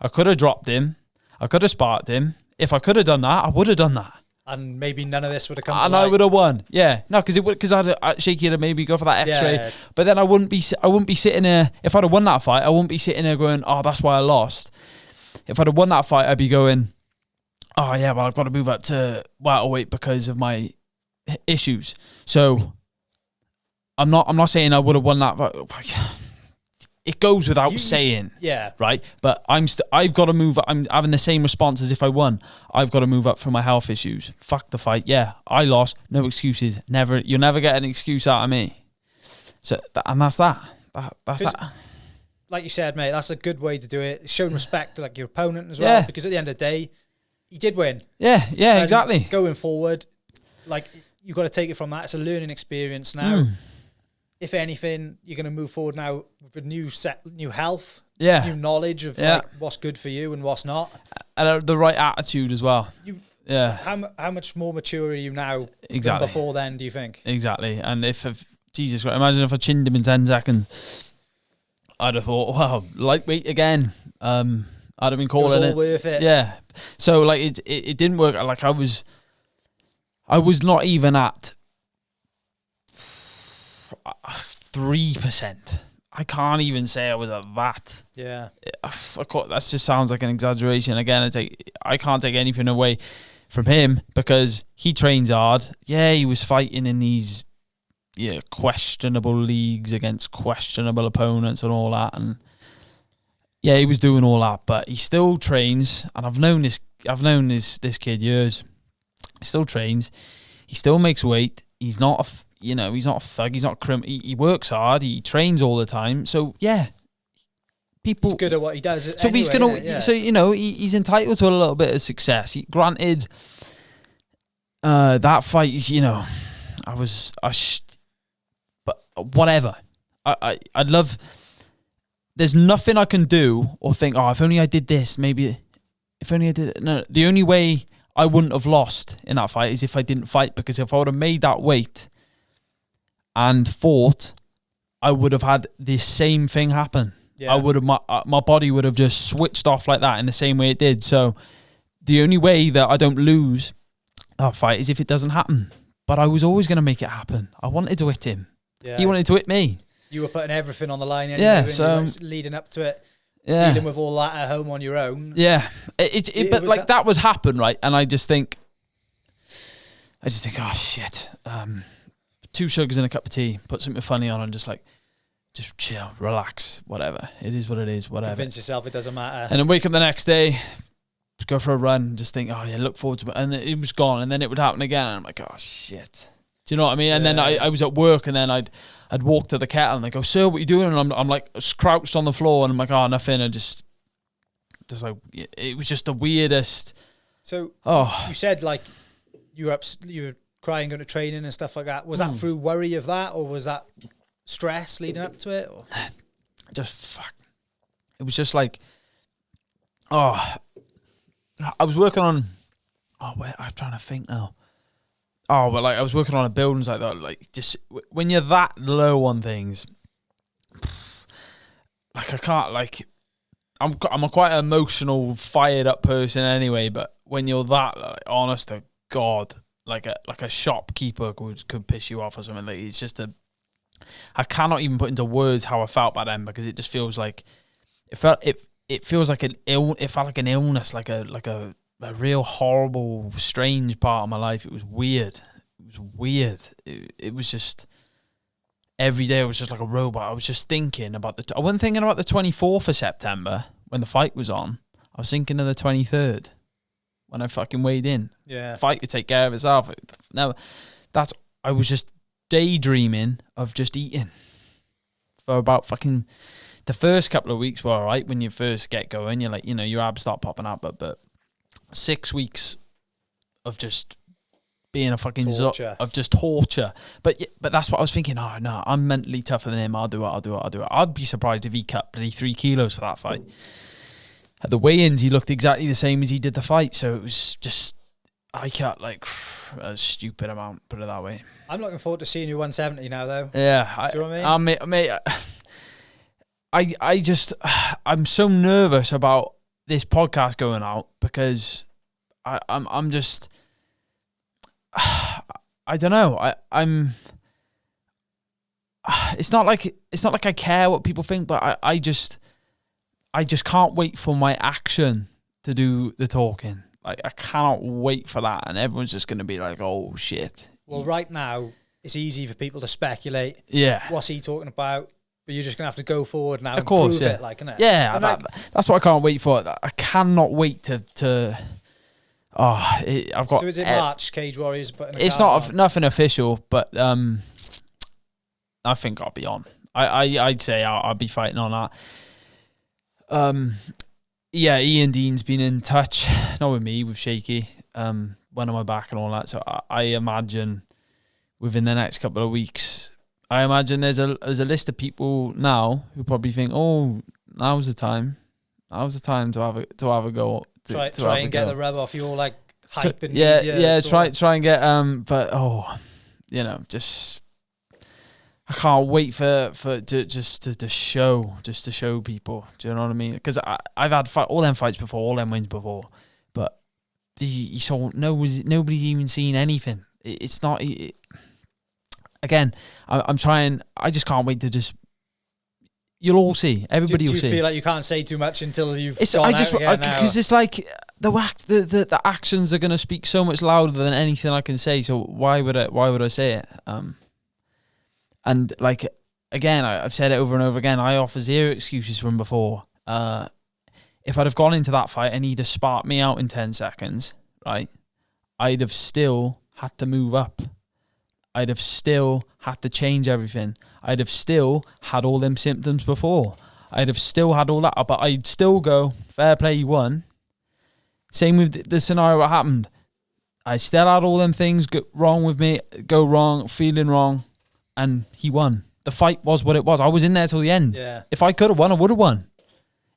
I could have dropped him, I could have sparked him. If I could have done that, I would have done that. And maybe none of this would have come to and light. I would have won. Yeah. No, because I'd Shaky to maybe go for that X-ray. Yeah. But then I wouldn't be sitting there. If I'd have won that fight, I wouldn't be sitting there going, oh, that's why I lost. If I'd have won that fight, I'd be going, oh yeah, well, I've got to move up to welterweight because of my issues. So I'm not saying I would have won that, but it goes without saying, right? But I've got to move up. I'm having the same response as if I won. I've got to move up for my health issues. Fuck the fight. Yeah, I lost. No excuses. Never. You'll never get an excuse out of me. So, and that's that. That's that. Like you said, mate, that's a good way to do it. Showing respect to like your opponent as well, because at the end of the day, he did win. Yeah, and exactly. Going forward, like you've got to take it from that. It's a learning experience now. If anything, you're going to move forward now with a new health, new knowledge of like what's good for you and what's not, and the right attitude as well. How much more mature are you now than before then? Do you think? Exactly. And if Jesus Christ, imagine if I chinned him in 10 seconds, I'd have thought, wow, lightweight again. I'd have been calling it. Was all worth it. Yeah. So like it didn't work. Like I was not even at 3%. I can't even say I was at that. Yeah. That just sounds like an exaggeration. Again, I can't take anything away from him because he trains hard. Yeah, he was fighting in these questionable leagues against questionable opponents and all that, and yeah, he was doing all that, but he still trains. And I've known this kid years. He still trains. He still makes weight. He's not he's not a thug. He's not a criminal. He works hard. He trains all the time. So yeah, he's good at what he does. So anyway, he's gonna. So he's entitled to a little bit of success. Granted, that fight, but whatever. I'd love. There's nothing I can do or think, oh, if only I did this, maybe. If only I did it. No, the only way I wouldn't have lost in that fight is if I didn't fight, because if I would have made that weight and fought, I would have had the same thing happen. Yeah. I would have my body would have just switched off like that in the same way it did. So the only way that I don't lose that fight is if it doesn't happen. But I was always going to make it happen. I wanted to hit him. Yeah. He wanted to hit me. You were putting everything on the line anyway, so leading up to it. Yeah. Dealing with all that at home on your own. Yeah. But like that was happen, right? And I just think, oh shit. 2 sugars in a cup of tea, put something funny on and just chill, relax, whatever. It is what it is, whatever. Convince yourself it doesn't matter. And then wake up the next day, just go for a run, just think, oh yeah, look forward to it. And it was gone, and then it would happen again. And I'm like, oh shit. Do you know what I mean? And then I was at work, and then I'd I'd walk to the kettle and they go, "Sir, what are you doing?" And I'm like crouched on the floor and I'm like, "Oh, nothing." I just like, it was just the weirdest. So you said like you were crying, going to training and stuff like that. Was that through worry of that, or was that stress leading up to it? Or? It was just like, I was working on. Wait, I'm trying to think now. But like I was working on a building like that. Like just when you're that low on things, like I can't like. I'm a quite emotional, fired up person anyway. But when you're that, like, honest to God, like a shopkeeper could piss you off or something. Like it's just I cannot even put into words how I felt by them, because it just feels like it feels like it felt like an illness, like a real horrible, strange part of my life. It was weird. It was just every day. I was just like a robot. I was just thinking about I wasn't thinking about the 24th of September when the fight was on. I was thinking of the 23rd when I fucking weighed in. Yeah, the fight could take care of itself. No, I was just daydreaming of just eating for about fucking. The first couple of weeks were alright when you first get going. You're like, your abs start popping out, but 6 weeks of just being a fucking of just torture. But that's what I was thinking. Oh no, I'm mentally tougher than him. I'll do it. I'd be surprised if he cut 3 kilos for that fight. At the weigh-ins, he looked exactly the same as he did the fight. So it was just, I cut like a stupid amount, put it that way. I'm looking forward to seeing you 170 now, though. Yeah, do you know what I mean? Mate, I'm so nervous about this podcast going out, because I'm just, I don't know. I'm. It's not like I care what people think, but I just can't wait for my action to do the talking. Like I cannot wait for that, and everyone's just going to be like, "Oh shit." Well, right now it's easy for people to speculate. Yeah. What's he talking about? But you're just going to have to go forward now of course, prove yeah. it, like, innit? Yeah, that's what I can't wait for. I cannot wait to. I've got. So is it March, Cage Warriors? It's not nothing official, but I think I'll be on. I'd say I'll be fighting on that. Yeah, Ian Dean's been in touch, not with me, with Shaky, when am I back and all that. So I imagine within the next couple of weeks, I imagine there's a list of people now who probably think, oh, now's the time to have a go. Try and get the rub off your like hype and media. Yeah, try and get but just I can't wait for to show people. Do you know what I mean? Because I've had all them fights before, all them wins before, but you saw nobody's even seen anything. It's not. Again, I'm trying. I just can't wait to just. You'll all see. Everybody will see. Do you feel like you can't say too much until you've because it's like the actions are going to speak so much louder than anything I can say. So why would I say it? And like again, I've said it over and over again. I offer zero excuses from before. If I'd have gone into that fight and he'd have sparked me out in 10 seconds, right, I'd have still had to move up. I'd have still had to change everything. I'd have still had all them symptoms before. I'd have still had all that, but I'd still go, fair play, you won. Same with the scenario that happened. I still had all them things go wrong, feeling wrong, and he won. The fight was what it was. I was in there till the end. Yeah. If I could have won, I would have won.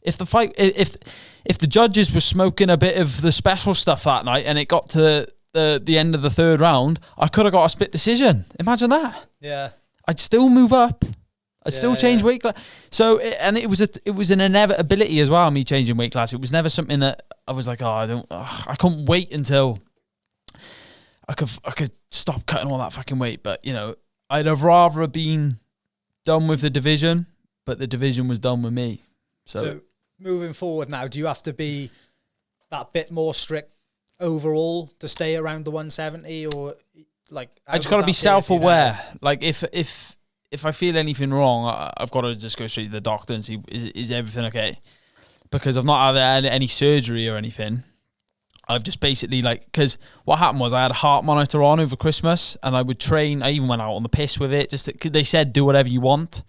If the judges were smoking a bit of the special stuff that night and it got to the end of the third round, I could have got a split decision. Imagine that. Yeah. I'd still move up. I'd still change weight class. So, it was an inevitability as well, me changing weight class. It was never something that I was like, I couldn't wait until I could stop cutting all that fucking weight. But, I'd have rather been done with the division, but the division was done with me. So moving forward now, do you have to be that bit more strict overall to stay around the 170, or like I just got to be self-aware. Like if I feel anything wrong, I've got to just go straight to the doctor and see is everything okay, because I've not had any surgery or anything. I've just basically because what happened was I had a heart monitor on over Christmas, and I would train. I even went out on the piss with it. They said do whatever you want,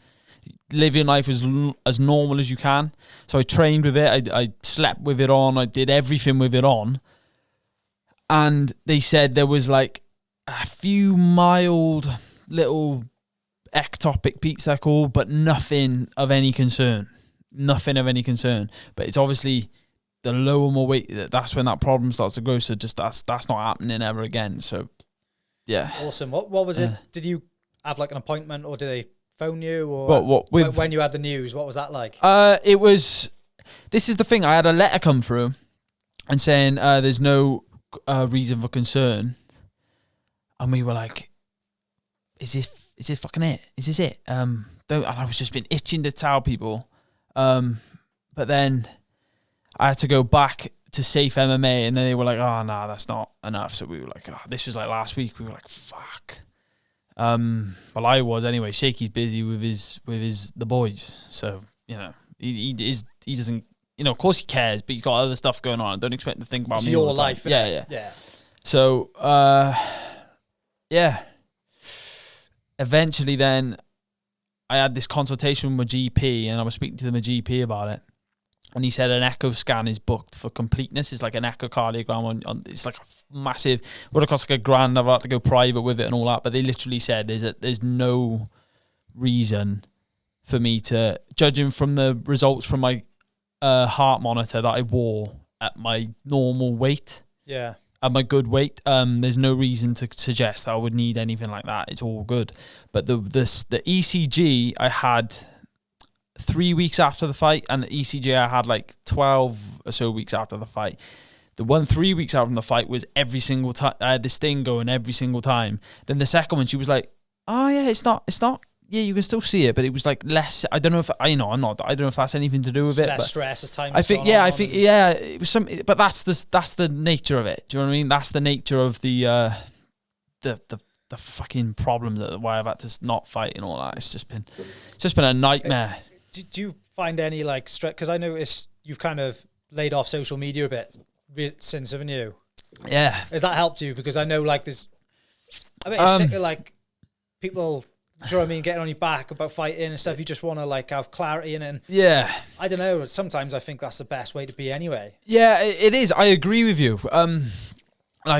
live your life as normal as you can. So I trained with it. I slept with it on. I did everything with it on. And they said there was a few mild little ectopic peaks they're called, but nothing of any concern. Nothing of any concern. But it's obviously the lower my weight, that's when that problem starts to grow. So just that's not happening ever again. So yeah. Awesome. What was it? Did you have an appointment, or did they phone you, or when you had the news? What was that like? It was. This is the thing. I had a letter come through and saying there's no reason for concern, and we were like, "Is this fucking it? Is this it?" And I was just been itching to tell people, but then I had to go back to Safe MMA, and then they were like, "Oh no, that's not enough." So we were like, "Oh, this was last week." We were like, "Fuck." Well, I was anyway. Shaky's busy with the boys, so he doesn't. Of course he cares, but he's got other stuff going on. Don't expect to think about it's me. Your life, yeah. So, yeah. Eventually, then I had this consultation with my GP, and I was speaking to my GP about it, and he said an echo scan is booked for completeness. It's like an echocardiogram on it's like a massive. Would have cost like $1,000. I've had to go private with it and all that, but they literally said there's no reason for me to, judging from the results from my heart monitor that I wore at my normal weight, at my good weight, there's no reason to suggest that I would need anything like that. It's all good. But the ECG I had 3 weeks after the fight, and the ECG I had 12 or so weeks after the fight. The one 3 weeks after the fight was every single time. I had this thing going every single time. Then the second one, she was like, "Oh yeah, it's not. Yeah, you can still see it, but it was less. I don't know if I don't know if that's anything to do with it. Less stress as time. I think it was some. But that's the nature of it. Do you know what I mean? That's the nature of the fucking problem that why I've had to not fight and all that. It's just been a nightmare. Do you find any stress? Because I noticed you've kind of laid off social media a bit since, haven't you? Yeah. Has that helped you? Because I know there's. I bet you're sick of people. Do you know what I mean? Getting on your back about fighting and stuff. You just want to have clarity in it. And yeah. I don't know. Sometimes I think that's the best way to be anyway. Yeah, it is. I agree with you. I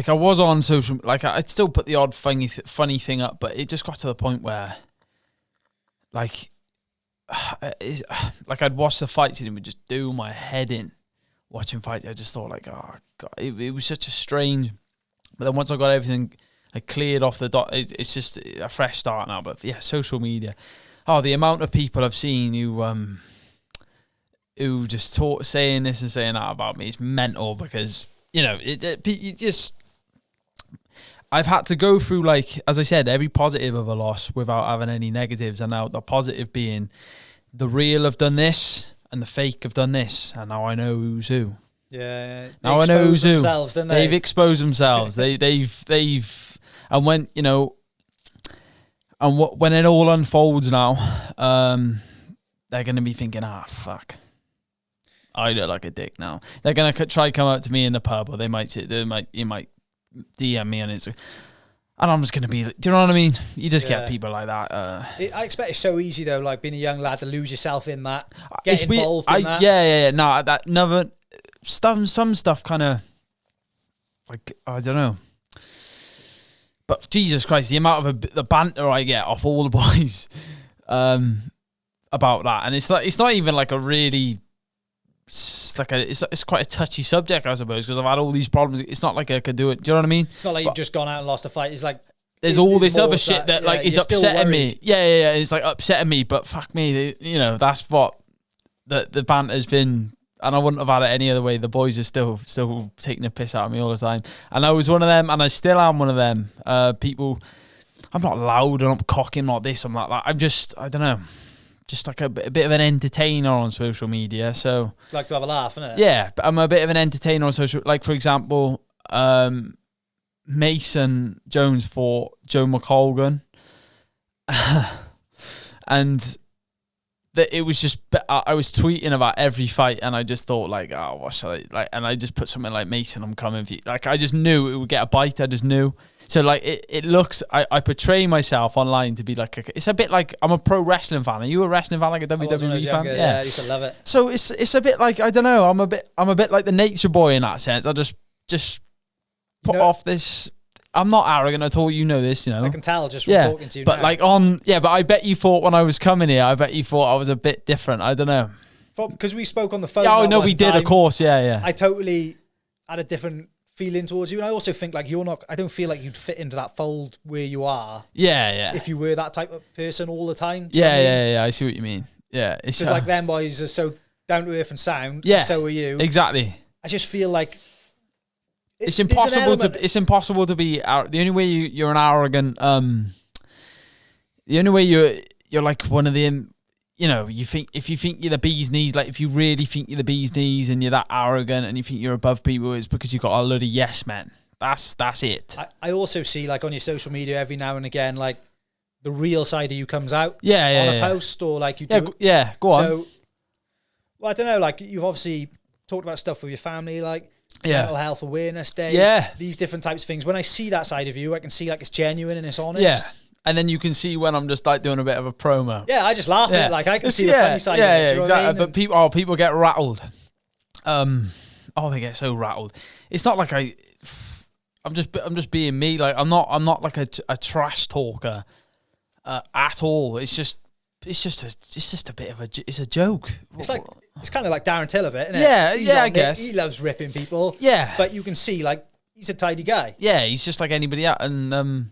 was on social. I'd still put the odd funny thing up, but it just got to the point where, I'd watch the fights and it would just do my head in. Watching fights, I just thought oh god, it was such a strange. But then once I got everything. I cleared off the dot. It's just a fresh start now. But yeah, social media. Oh, the amount of people I've seen who just saying this and saying that about me is mental, because I've had to go through, as I said, every positive of a loss without having any negatives, and now the positive being the real have done this and the fake have done this, and now I know who's who. Yeah, now I know who's who. They've exposed themselves. they've. And when when it all unfolds now, they're going to be thinking, fuck, I look like a dick now. They're going to try come up to me in the pub, or you might DM me on Instagram, and I'm just going to be, do you know what I mean? You just get people like that. I expect it's so easy though, being a young lad, to lose yourself in that, get involved in that. Yeah. No, that never. Some stuff kind of I don't know. But Jesus Christ, the amount of the banter I get off all the boys about that, and it's not even a really, it's quite a touchy subject, I suppose, because I've had all these problems. It's not like I could do it. Do you know what I mean? It's not you've just gone out and lost a fight. It's there's all this other shit that is upsetting me. Yeah. It's upsetting me, but fuck me, that's what the banter's been. And I wouldn't have had it any other way. The boys are still taking the piss out of me all the time. And I was one of them, and I still am one of them. People, I'm not loud, and I'm cocky, I'm not this, I'm not that. I'm just, I don't know, just a bit of an entertainer on social media. So like to have a laugh, innit? Yeah, but I'm a bit of an entertainer on social. For example, Mason Jones fought Joe McColgan, and that it was just, I was tweeting about every fight, and I just thought like, oh, what shall I like? And I just put something like, Mason, I'm coming for you. Like, I just knew it would get a bite. I just knew. So like, it looks, I portray myself online to be like, it's a bit like, I'm a pro wrestling fan. Are you a wrestling fan, like a WWE fan? Yeah, I used to love it. So it's a bit like, I don't know, I'm a bit like the nature boy in that sense. I just put off this. I'm not arrogant at all. You know this, I can tell just from talking to you. But now. But I bet you thought when I was coming here, I bet you thought I was a bit different. I don't know. Because we spoke on the phone. Yeah, no, we did, of course. Yeah. I totally had a different feeling towards you, and I also think like I don't feel like you'd fit into that fold where you are. Yeah. If you were that type of person all the time. Yeah. I see what you mean. Yeah, because like them boys are so down to earth and sound. Yeah, and so are you. Exactly. I just feel like. It's impossible to be the only way you're an arrogant the only way you're like one of them, you think, if you think you're the bee's knees, like if you really think you're the bee's knees and you're that arrogant and you think you're above people, it's because you've got a load of yes men. That's it. I also see like on your social media every now and again, like the real side of you comes out on a post, or like you do. Yeah, go on. So, well, I don't know, like you've obviously talked about stuff with your family, like Mental Health Awareness Day, these different types of things. When I see that side of you, I can see like it's genuine and it's honest. Yeah, and then you can see when I'm just like doing a bit of a promo. Yeah, I just laugh at it. Like I can see the funny side of it. Do you know what I mean? But people get rattled. They get so rattled. It's not like I'm just being me. Like I'm not like a trash talker at all. It's just a bit of it's a joke. It's kind of like Darren Till a bit, isn't it? Yeah, I guess. He loves ripping people. Yeah. But you can see, like, he's a tidy guy. Yeah, he's just like anybody else. And, but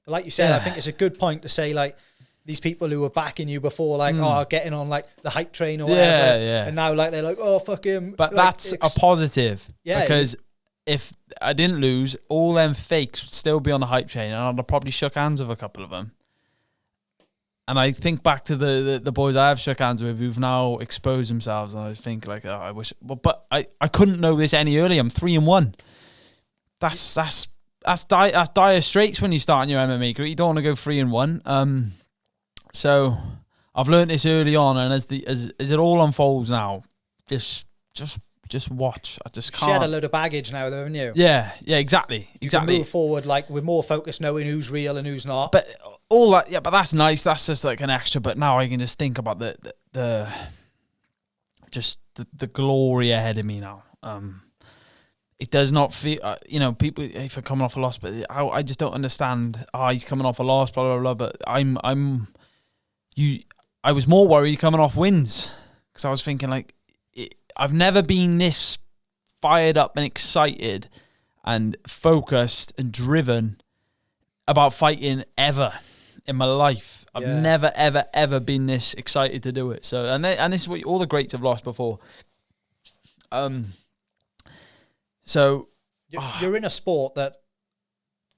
like you said, I think it's a good point to say, like, these people who were backing you before, like, getting on, like, the hype train or whatever. Yeah. And now, like, they're like, oh, fuck him. But like, that's a positive. Yeah. Because if I didn't lose, all them fakes would still be on the hype train, and I'd have probably shook hands with a couple of them. And I think back to the boys I have shook hands with who've now exposed themselves, and I think like, I wish. But I couldn't know this any earlier. I'm 3-1. That's dire straits when you start in your MMA career. You don't want to go 3-1. So I've learned this early on, and as it all unfolds now, just watch. I just can't. Shed a load of baggage now, though, haven't you? Yeah, exactly. You can move forward like with more focus, knowing who's real and who's not. But all that, but that's nice. That's just like an extra. But now I can just think about the glory ahead of me now. It does not feel, people, if I'm coming off a loss, but I just don't understand. He's coming off a loss, blah blah blah. But I was more worried coming off wins, because I was thinking like, I've never been this fired up and excited and focused and driven about fighting ever in my life. I've never, ever, ever been this excited to do it. So, and this is what all the greats have lost before. So you're in a sport that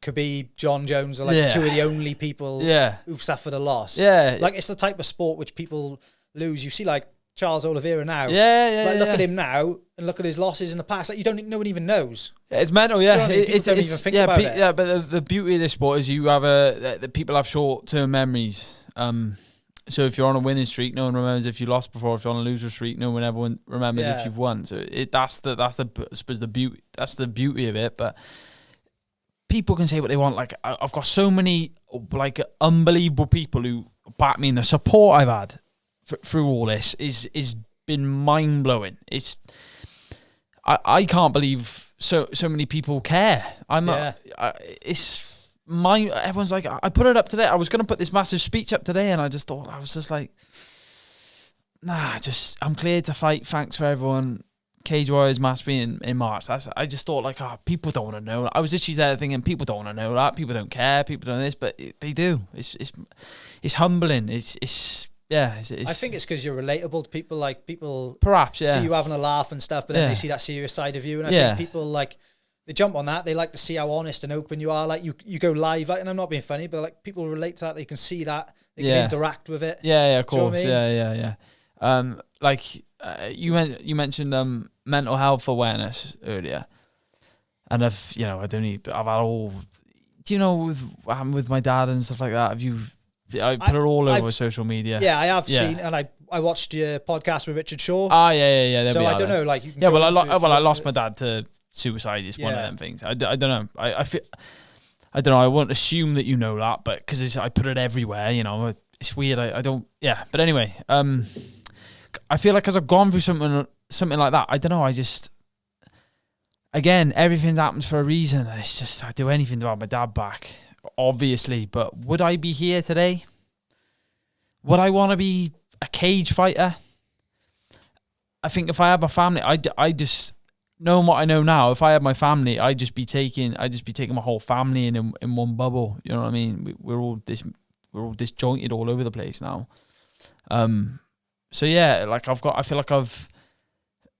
Khabib, John Jones are like two of the only people who've suffered a loss. Yeah, like it's the type of sport which people lose. You see, like Charles Oliveira now. Look at him now and look at his losses in the past. Like no one even knows. Yeah, it's mental. Yeah, you know what I mean? People don't even think about it. Yeah, but the beauty of this sport is you have the people have short-term memories. So if you're on a winning streak, no one remembers if you lost before. If you're on a loser streak, no one ever remembers if you've won. So that's I suppose the beauty. That's the beauty of it. But people can say what they want. Like I've got so many like unbelievable people who back me, and the support I've had through all this is been mind blowing. I can't believe so many people care. Everyone's like, I put it up today. I was going to put this massive speech up today, and I just thought, I was just like, I'm cleared to fight. Thanks for everyone. Cage Warriors must be in March. I just thought like, people don't want to know. I was literally there thinking, people don't want to know that. People don't care. People don't this, but they do. It's humbling. I think it's because you're relatable to people. Like people perhaps see you having a laugh and stuff, but then they see that serious side of you, and I think people like, they jump on that. They like to see how honest and open you are. Like you go live, like, and I'm not being funny, but like people relate to that. They can see that. They can interact with it. Yeah, of course. You know what I mean? You mentioned mental health awareness earlier, and I've had all. Do you know with my dad and stuff like that? Have you I put it all over social media. Yeah, I have seen, and I watched your podcast with Richard Shaw. Yeah. So I don't know, like, I lost my dad to suicide. It's one of them things. I don't know. I feel, I don't know. I won't assume that you know that, but because I put it everywhere, you know, it's weird. I don't. Yeah, but anyway, I feel like as I've gone through something like that, I don't know. I just, again, everything happens for a reason. It's just I'd do anything to have my dad back, obviously. But would I be here today? Would I want to be a cage fighter? I think if I had my family, I just, knowing what I know now, if I had my family, I'd just be taking my whole family in one bubble. You know what I mean? We're all disjointed all over the place now. So yeah, like I feel like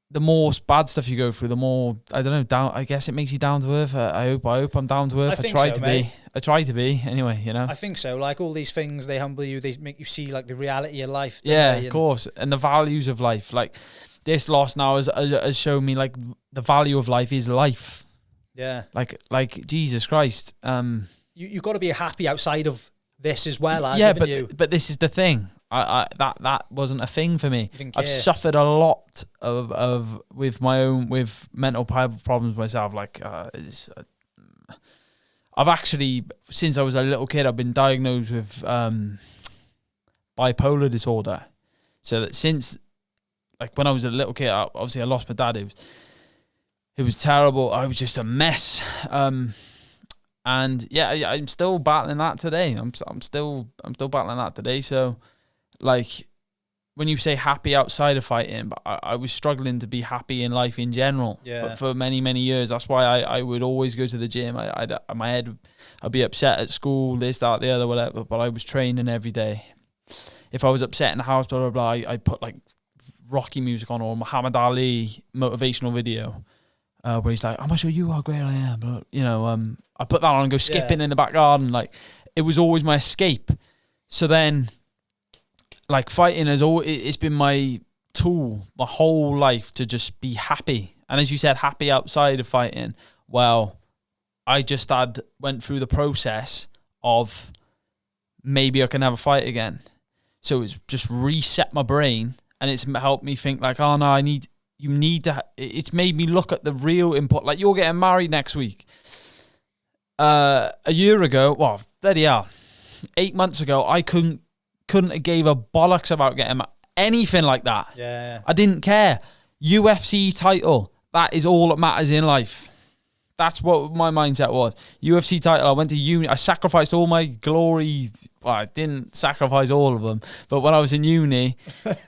the more bad stuff you go through, the more, I don't know, down. I guess it makes you down to earth. I hope I'm down to earth. I try to be. I try to be anyway. You know. I think so. Like all these things, they humble you. They make you see like the reality of life. Yeah, of course, and the values of life. Like this loss now has shown me like the value of life is life. Yeah. Like Jesus Christ. You've got to be happy outside of this as well as but this is the thing. That wasn't a thing for me. I've suffered a lot of with mental problems myself. Like I've actually, since I was a little kid, I've been diagnosed with bipolar disorder. So that since, like, when I was a little kid, obviously I lost my dad. It was terrible. I was just a mess. And yeah, I'm still battling that today. I'm still battling that today. So, like, when you say happy outside of fighting, but I was struggling to be happy in life in general. Yeah. But for many, many years, that's why I would always go to the gym. My head, I'd be upset at school, this, that, the other, whatever. But I was training every day. If I was upset in the house, blah, blah, blah, I put like Rocky music on or Muhammad Ali motivational video. Where he's like, I'm going to show you how great I am. But, you know, I put that on and go skipping in the back garden. Like, it was always my escape. So then, like, fighting it's been my tool my whole life to just be happy. And as you said, happy outside of fighting. Well, I just went through the process of maybe I can have a fight again. So it's just reset my brain, and it's helped me think like, oh no, you need to. It's made me look at the real input. Like, you're getting married next week. A year ago, well, bloody hell, 8 months ago, I couldn't have gave a bollocks about getting anything like that. Yeah. I didn't care. UFC title, that is all that matters in life. That's what my mindset was. UFC title, I went to uni, I sacrificed all my glory. Well, I didn't sacrifice all of them, but when I was in uni,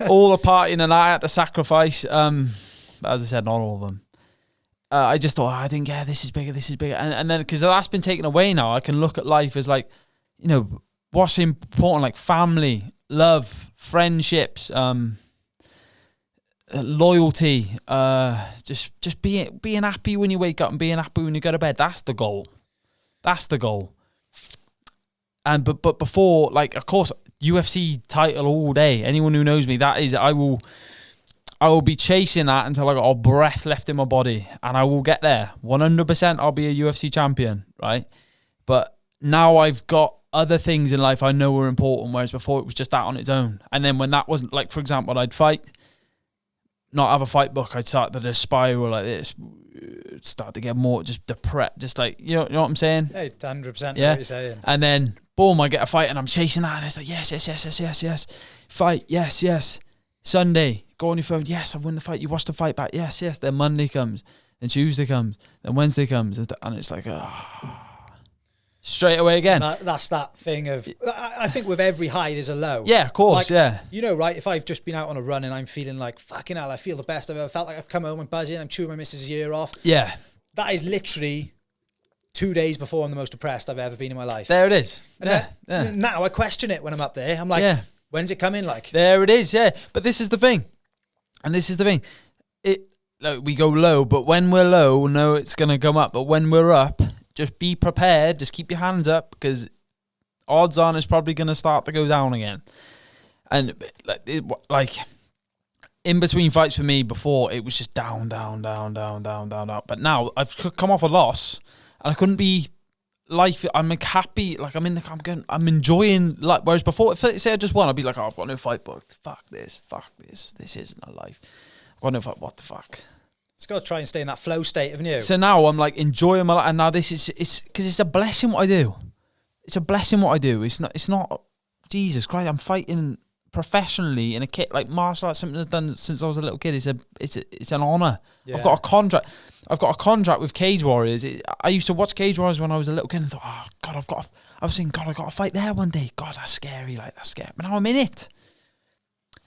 all the partying and I had to sacrifice, as I said, not all of them. I just thought, I didn't care, this is bigger. And then, because that's been taken away now, I can look at life as like, you know, what's important, like family, love, friendships, loyalty, just being happy when you wake up and being happy when you go to bed. That's the goal. And but before, like, of course, UFC title all day. Anyone who knows me, that is, I will be chasing that until I got a breath left in my body, and I will get there. 100%, I'll be a UFC champion, right? But now I've got other things in life I know are important, whereas before it was just that on its own. And then when that wasn't, like, for example, I'd fight, not have a fight book, I'd start to just spiral like this, start to get more just depressed, just like, you know what I'm saying? Yeah, 100% yeah. What you're saying. And then, boom, I get a fight and I'm chasing that, and it's like, yes. Fight, yes. Sunday, go on your phone, yes, I win the fight. You watch the fight back, yes. Then Monday comes, then Tuesday comes, then Wednesday comes, and it's like, straight away again. That's that thing of, I think with every high there's a low. Yeah, of course, like, yeah. You know, right, if I've just been out on a run and I'm feeling like, fucking hell, I feel the best I've ever felt, like I've come home and buzzing, I'm chewing my missus' ear off. Yeah. That is literally 2 days before I'm the most depressed I've ever been in my life. There it is. And now I question it when I'm up there. I'm like, when's it coming? Like, there it is, yeah. But this is the thing. Like, we go low, but when we're low, no, it's going to come up. But when we're up, just be prepared. Just keep your hands up, because odds on it's probably going to start to go down again. And like in between fights for me before, it was just down. But now I've come off a loss, and I couldn't be life, I'm like happy, like I'm enjoying life. Whereas before, if say I just won, I'd be like, oh, I've got no fight book. Fuck this, this isn't a life. I've got no fight. What the fuck? It's got to try and stay in that flow state, haven't you? So now I'm like enjoying my life, and now it's because it's a blessing what I do. It's a blessing what I do. It's not. Jesus Christ, I'm fighting professionally in a kit like martial arts, something I've done since I was a little kid. It's an honor. Yeah. I've got a contract with Cage Warriors. I used to watch Cage Warriors when I was a little kid and thought, oh God, I was thinking, God, I got to fight there one day. God, that's scary. But now I'm in it.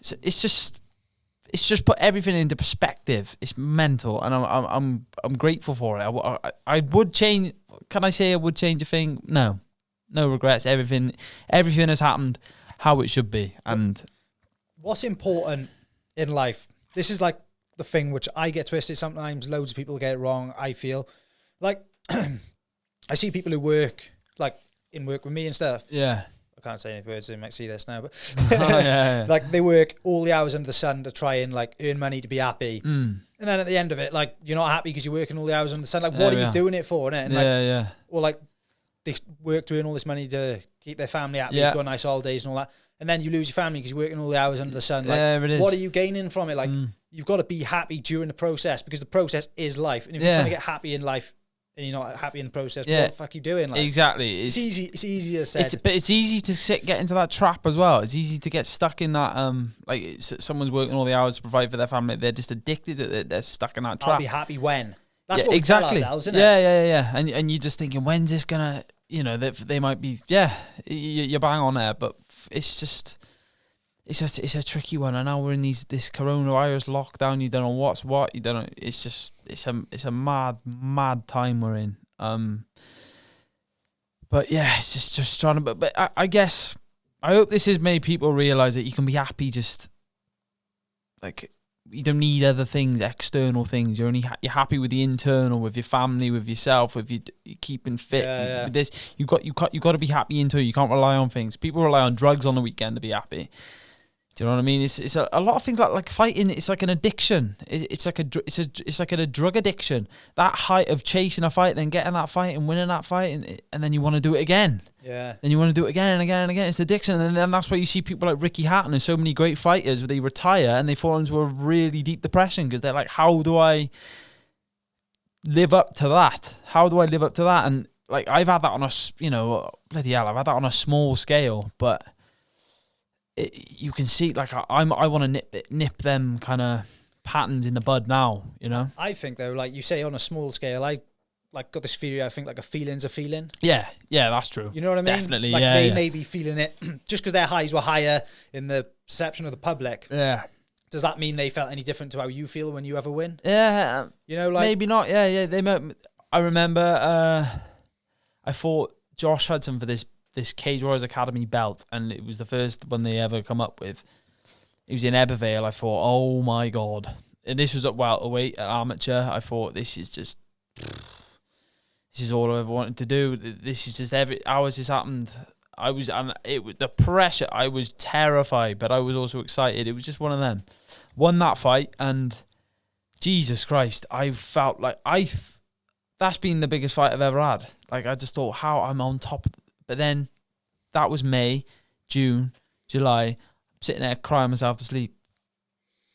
It's just put everything into perspective. It's mental, and I'm grateful for it. I would change. Can I say I would change a thing? No regrets. Everything has happened how it should be. And what's important in life? This is like the thing which I get twisted sometimes. Loads of people get it wrong. I feel like I see people who work like in work with me and stuff. Yeah. I can't say any words, they might see this now, but yeah. like they work all the hours under the sun to try and like earn money to be happy. And then at the end of it, like you're not happy because you're working all the hours under the sun. Like what are you doing it for? Innit? And or like they work to earn all this money to keep their family happy, to go on nice holidays and all that. And then you lose your family because you're working all the hours under the sun. Like what are you gaining from it? Like you've got to be happy during the process, because the process is life. And if you're trying to get happy in life, and you're not happy in the process, what the fuck are you doing? Like, exactly. It's easier said. But it's easy to get into that trap as well. It's easy to get stuck in that, like someone's working all the hours to provide for their family. They're just addicted to it. They're stuck in that trap. I'll be happy when. That's what we tell ourselves, isn't it? Yeah. And you're just thinking, when's this gonna, they might be, you're bang on there, but it's just, it's a tricky one. And now we're in this coronavirus lockdown. You don't know what's what. You don't know. It's a mad time we're in. But yeah, it's just trying to. But I guess I hope this has made people realize that you can be happy. Just like you don't need other things, external things. You're happy with the internal, with your family, with yourself, with you keeping fit. With this, you got to be happy internal. You can't rely on things. People rely on drugs on the weekend to be happy. Do you know what I mean? It's a lot of things like fighting. It's like an addiction. It's like a drug addiction. That height of chasing a fight, then getting that fight and winning that fight, and then you want to do it again. Yeah. Then you want to do it again and again and again. It's addiction, and then that's why you see people like Ricky Hatton and so many great fighters where they retire and they fall into a really deep depression because they're like, how do I live up to that? How do I live up to that? And like I've had that on bloody hell, I've had that on a small scale, but. You can see, like I want to nip them kind of patterns in the bud now. I think though, like you say, on a small scale, I like got this theory. I think like a feeling's a feeling. Yeah, that's true. You know what I mean? Definitely. Like they may be feeling it just because their highs were higher in the perception of the public. Yeah. Does that mean they felt any different to how you feel when you ever win? Yeah. Like maybe not. Yeah. They might. I remember I fought Josh Hudson for this Cage Warriors Academy belt, and it was the first one they ever come up with. It was in Ebervale. I thought, oh my God. And this was at welterweight, at amateur. I thought, this is all I ever wanted to do. This is just hours this happened. The pressure, I was terrified, but I was also excited. It was just one of them. Won that fight, and Jesus Christ, I felt like that's been the biggest fight I've ever had. Like, I just thought, how I'm on top of. But then that was May, June, July. I'm sitting there crying myself to sleep.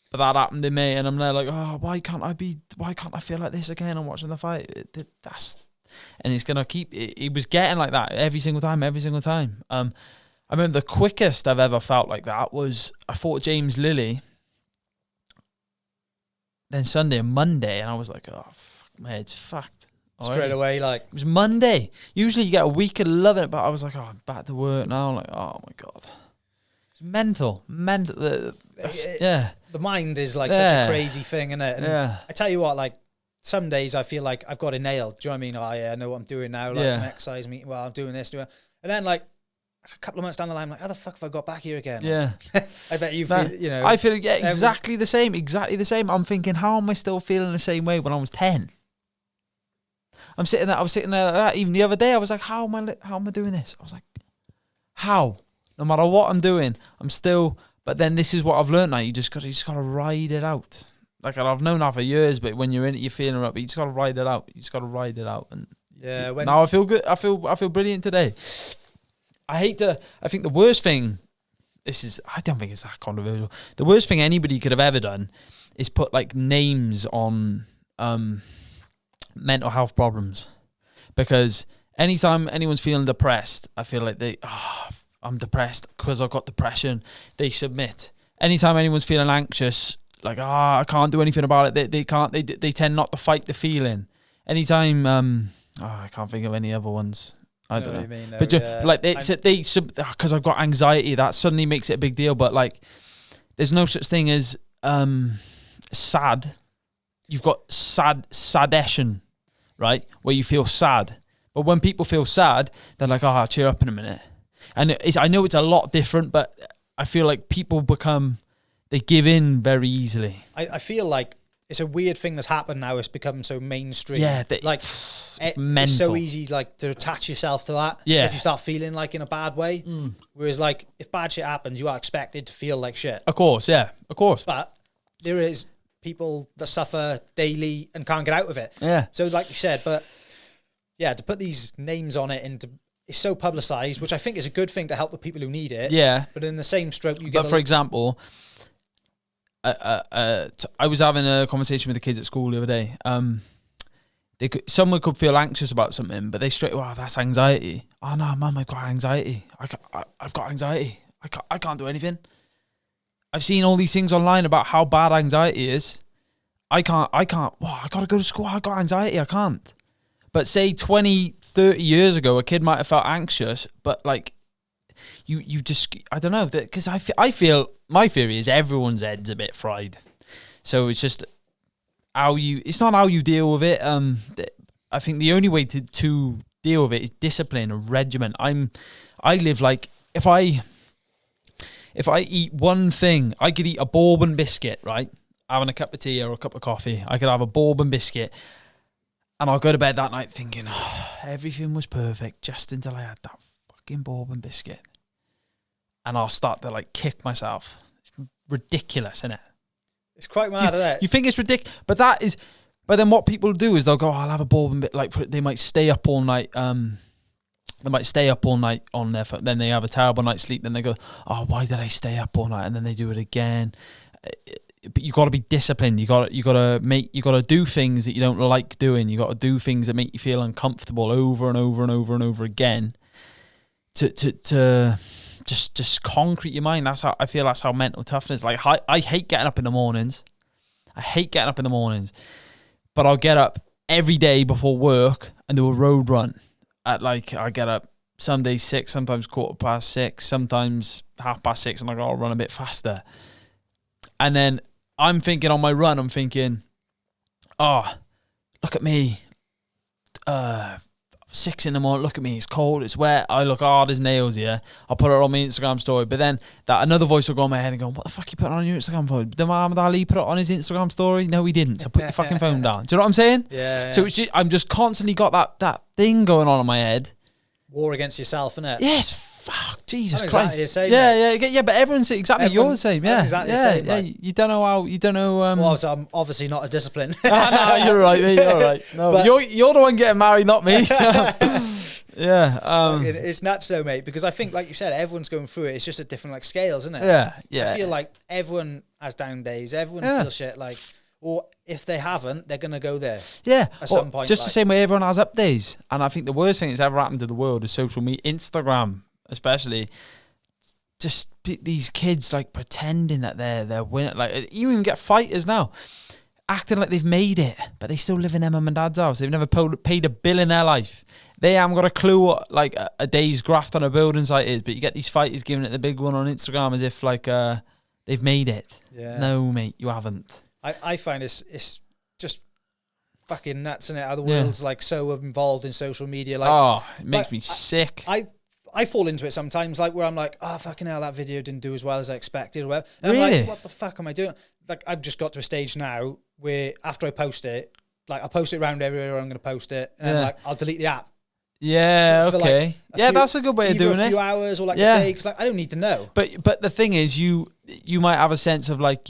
But that happened in May, and I'm there like, oh, why can't I feel like this again? I'm watching the fight. And it's gonna keep. It was getting like that every single time. I remember the quickest I've ever felt like that was I fought James Lilly. Then Sunday and Monday, and I was like, oh, fuck, my head's fucked. Straight away, like it was Monday. Usually you get a week of loving it, but I was like, oh, I'm back to work now. I'm like, oh my God, it's mental. The mind is like such a crazy thing, isn't it? And I tell you what, like some days I feel like I've got it nailed. Do you know what I mean? Oh yeah, I know what I'm doing now. Like I'm exercising, I'm doing this, and then like a couple of months down the line, I'm like, how the fuck have I got back here again? Yeah, I bet you feel, I feel exactly the same. I'm thinking, how am I still feeling the same way when I was 10? I was sitting there like that. Even the other day, I was like, how am I doing this? I was like, how? No matter what I'm doing, I'm still. But then this is what I've learned now. You just got to ride it out. Like I've known that for years, but when you're in it, you're feeling it. But you just got to ride it out. And Yeah. Now I feel good. I feel brilliant today. I think the worst thing, I don't think it's that controversial. The worst thing anybody could have ever done is put like names on mental health problems. Because anytime anyone's feeling depressed, I feel like I'm depressed because I've got depression. They submit. Anytime anyone's feeling anxious, like, I can't do anything about it. They can't. They tend not to fight the feeling. Anytime, I can't think of any other ones. I don't know. What you mean, but like because I've got anxiety, that suddenly makes it a big deal. But like, there's no such thing as sad. You've got saddetion, right? Where you feel sad. But when people feel sad, they're like, cheer up in a minute. And I know it's a lot different, but I feel like people they give in very easily. I feel like it's a weird thing that's happened now. It's become so mainstream. Yeah. It's so easy like to attach yourself to that. Yeah. If you start feeling like in a bad way. Whereas like if bad shit happens, you are expected to feel like shit. Of course, yeah. Of course. But there is people that suffer daily and can't get out of it. Yeah. So like you said, but yeah, to put these names on it and it's so publicized, which I think is a good thing to help the people who need it. Yeah. But in the same stroke, you get. But for example, I was having a conversation with the kids at school the other day. Someone could feel anxious about something, but they straight, that's anxiety. Oh no, Mum, I've got anxiety. I've got anxiety. I can't do anything. I've seen all these things online about how bad anxiety is. I can't. I got to go to school. I got anxiety. I can't. But say 20, 30 years ago, a kid might have felt anxious, but like, you just, I don't know, because I feel, my theory is everyone's head's a bit fried. So it's just it's not how you deal with it. I think the only way to deal with it is discipline, a regimen. I live like, if I eat one thing, I could eat a bourbon biscuit, right? Having a cup of tea or a cup of coffee. I could have a bourbon biscuit and I'll go to bed that night thinking, everything was perfect just until I had that fucking bourbon biscuit. And I'll start to like kick myself. It's ridiculous, isn't it? It's quite mad, isn't it? You think it's ridiculous, but then what people do is they'll go, I'll have a bourbon bit. Like they might stay up all night. They might stay up all night on their phone. Then they have a terrible night's sleep. Then they go, why did I stay up all night? And then they do it again. But you got to be disciplined. You got to do things that you don't like doing. You got to do things that make you feel uncomfortable over and over and over and over again. To just concrete your mind. I feel that's how mental toughness. Like I hate getting up in the mornings. But I'll get up every day before work and do a road run. I get up some days 6, sometimes 6:15, sometimes 6:30, and I gotta run a bit faster. And then I'm thinking on my run, look at me. 6 a.m, look at me, it's cold, it's wet, I look hard as nails here. I'll put it on my Instagram story. But then another voice will go in my head and go, what the fuck you putting on your Instagram story? Did Muhammad Ali put it on his Instagram story? No, he didn't. So put your fucking phone down. Do you know what I'm saying? Yeah. So it's I'm just constantly got that thing going on in my head. War against yourself, innit? Yes, fuck, Jesus I'm Christ. Exactly the same, yeah, but everyone's exactly you're the same. Yeah, exactly the same. Yeah, you don't know how. You don't know. Well, so I'm obviously not as disciplined. No, you're right, mate. You're right. No, but you're the one getting married, not me. So. Yeah, it's nuts though, mate. Because I think, like you said, everyone's going through it. It's just at different like scales, isn't it? Yeah. I feel like everyone has down days. Everyone feels shit. Like, or if they haven't, they're gonna go there. Yeah, at some point. Just the same way everyone has up days. And I think the worst thing that's ever happened to the world is social media, Instagram, especially. Just these kids like pretending that they're winning. Like you even get fighters now acting like they've made it, but they still live in their mum and dad's house. They've never paid a bill in their life. They haven't got a clue what like a day's graft on a building site is. But you get these fighters giving it the big one on Instagram as if like they've made it. Yeah. No, mate, you haven't. I find it's just fucking nuts, isn't it? How the world's like so involved in social media. Like, it makes me sick. I fall into it sometimes, like where I'm like, fucking hell, that video didn't do as well as I expected. Or whatever. And really? I'm like, what the fuck am I doing? Like, I've just got to a stage now where after I post it, like I'll post it around everywhere I'm going to post it, and I'm like, I'll delete the app. Yeah, for okay. Like that's a good way of doing it. A few hours or like a day, because like I don't need to know. But the thing is, you might have a sense of like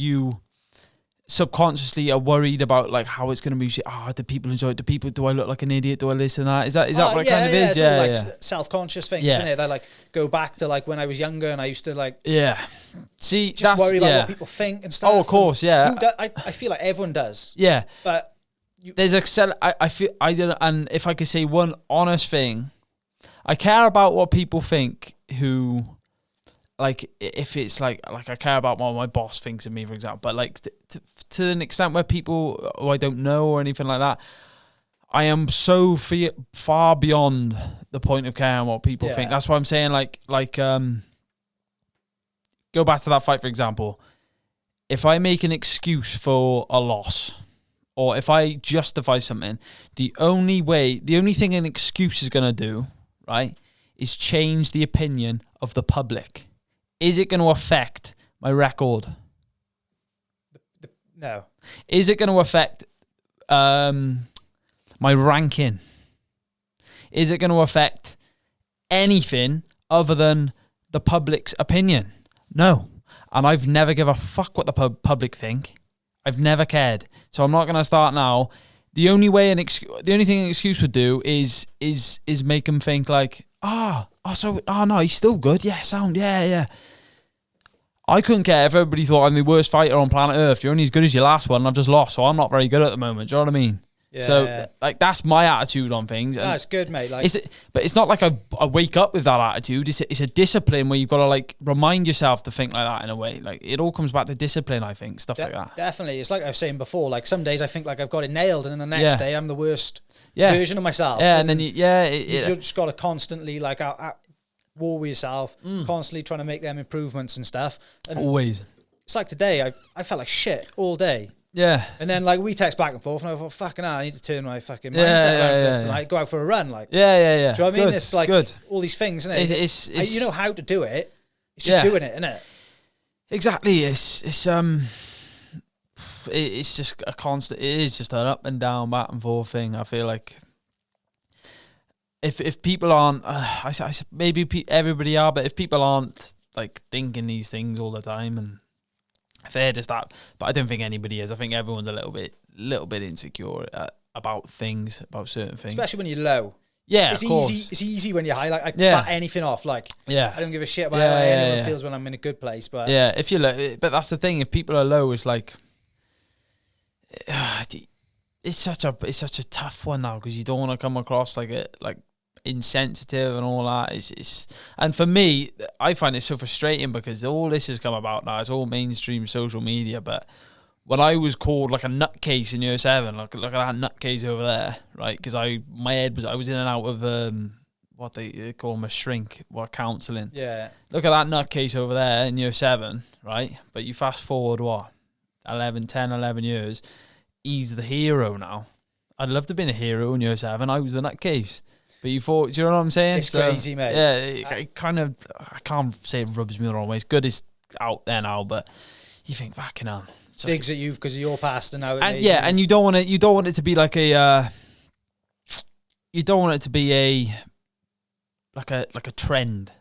subconsciously are worried about like how it's going to be. Do people enjoy it? Do I look like an idiot? Do I listen to that? Is that what it kind of is? It's all like self-conscious things, isn't it? They like go back to like when I was younger and I used to like see just that's, worry about what people think and stuff. Oh, of course, I feel like everyone does. Yeah, but there's I feel I don't. And if I could say one honest thing, I care about what people think. Who, like, if it's like I care about what my boss thinks of me, for example. But like to an extent where people who I don't know or anything like that, I am so far beyond the point of caring what people think. That's why I'm saying like go back to that fight, for example. If I make an excuse for a loss, or if I justify something, the only thing an excuse is going to do, right, is change the opinion of the public. Is it going to affect my record? No. Is it going to affect my ranking? Is it going to affect anything other than the public's opinion? No. And I've never give a fuck what the public think. I've never cared. So I'm not going to start now. The only thing an excuse would do is make them think like, no, he's still good. Yeah, sound, yeah. I couldn't care if everybody thought I'm the worst fighter on planet Earth. You're only as good as your last one, and I've just lost, so I'm not very good at the moment. Do you know what I mean? Yeah. Like, that's my attitude on things. That's good, mate. Like, but it's not like I wake up with that attitude. It's a discipline where you've got to like remind yourself to think like that in a way. Like, it all comes back to discipline, I think, stuff like that. Definitely. It's like I was saying before, like some days I think like I've got it nailed, and then the next day I'm the worst version of myself. Yeah, and then you just got to constantly like out war with yourself, constantly trying to make them improvements and stuff. And always. It's like today, I felt like shit all day. Yeah. And then like we text back and forth, and I thought, fucking hell, I need to turn my fucking mindset around first tonight, go out for a run. Like, yeah. Do you know what I mean? It's like all these things, isn't it? It's you know how to do it. It's just doing it, isn't it? Exactly. It's just a constant. It is just an up and down, back and forth thing. I feel like if people aren't, maybe everybody are, but if people aren't like thinking these things all the time, and if they're just that, but I don't think anybody is. I think everyone's a little bit insecure about certain things, especially when you're low. Yeah, it's of course. easy. It's easy when you're high. Like I bat anything off. Like I don't give a shit about how anyone feels when I'm in a good place. But if you're low, but that's the thing. If people are low, it's like it's such a tough one now, because you don't want to come across like insensitive and all that. And for me, I find it so frustrating because all this has come about now. It's all mainstream social media. But when I was called like a nutcase in year 7, look at that nutcase over there, right? Because I was in and out of what they call them, a shrink, counselling. Yeah. Look at that nutcase over there in year 7, right? But you fast forward 11 years, he's the hero now. I'd love to have been a hero in year 7. I was the nutcase. But you thought, do you know what I'm saying? It's crazy, mate. Yeah, it kind of, I can't say it rubs me the wrong way. It's good, it's out there now, but you think, fucking hell. Digs at you because of your past and now. And and you don't want it to be like you don't want it to be a trend.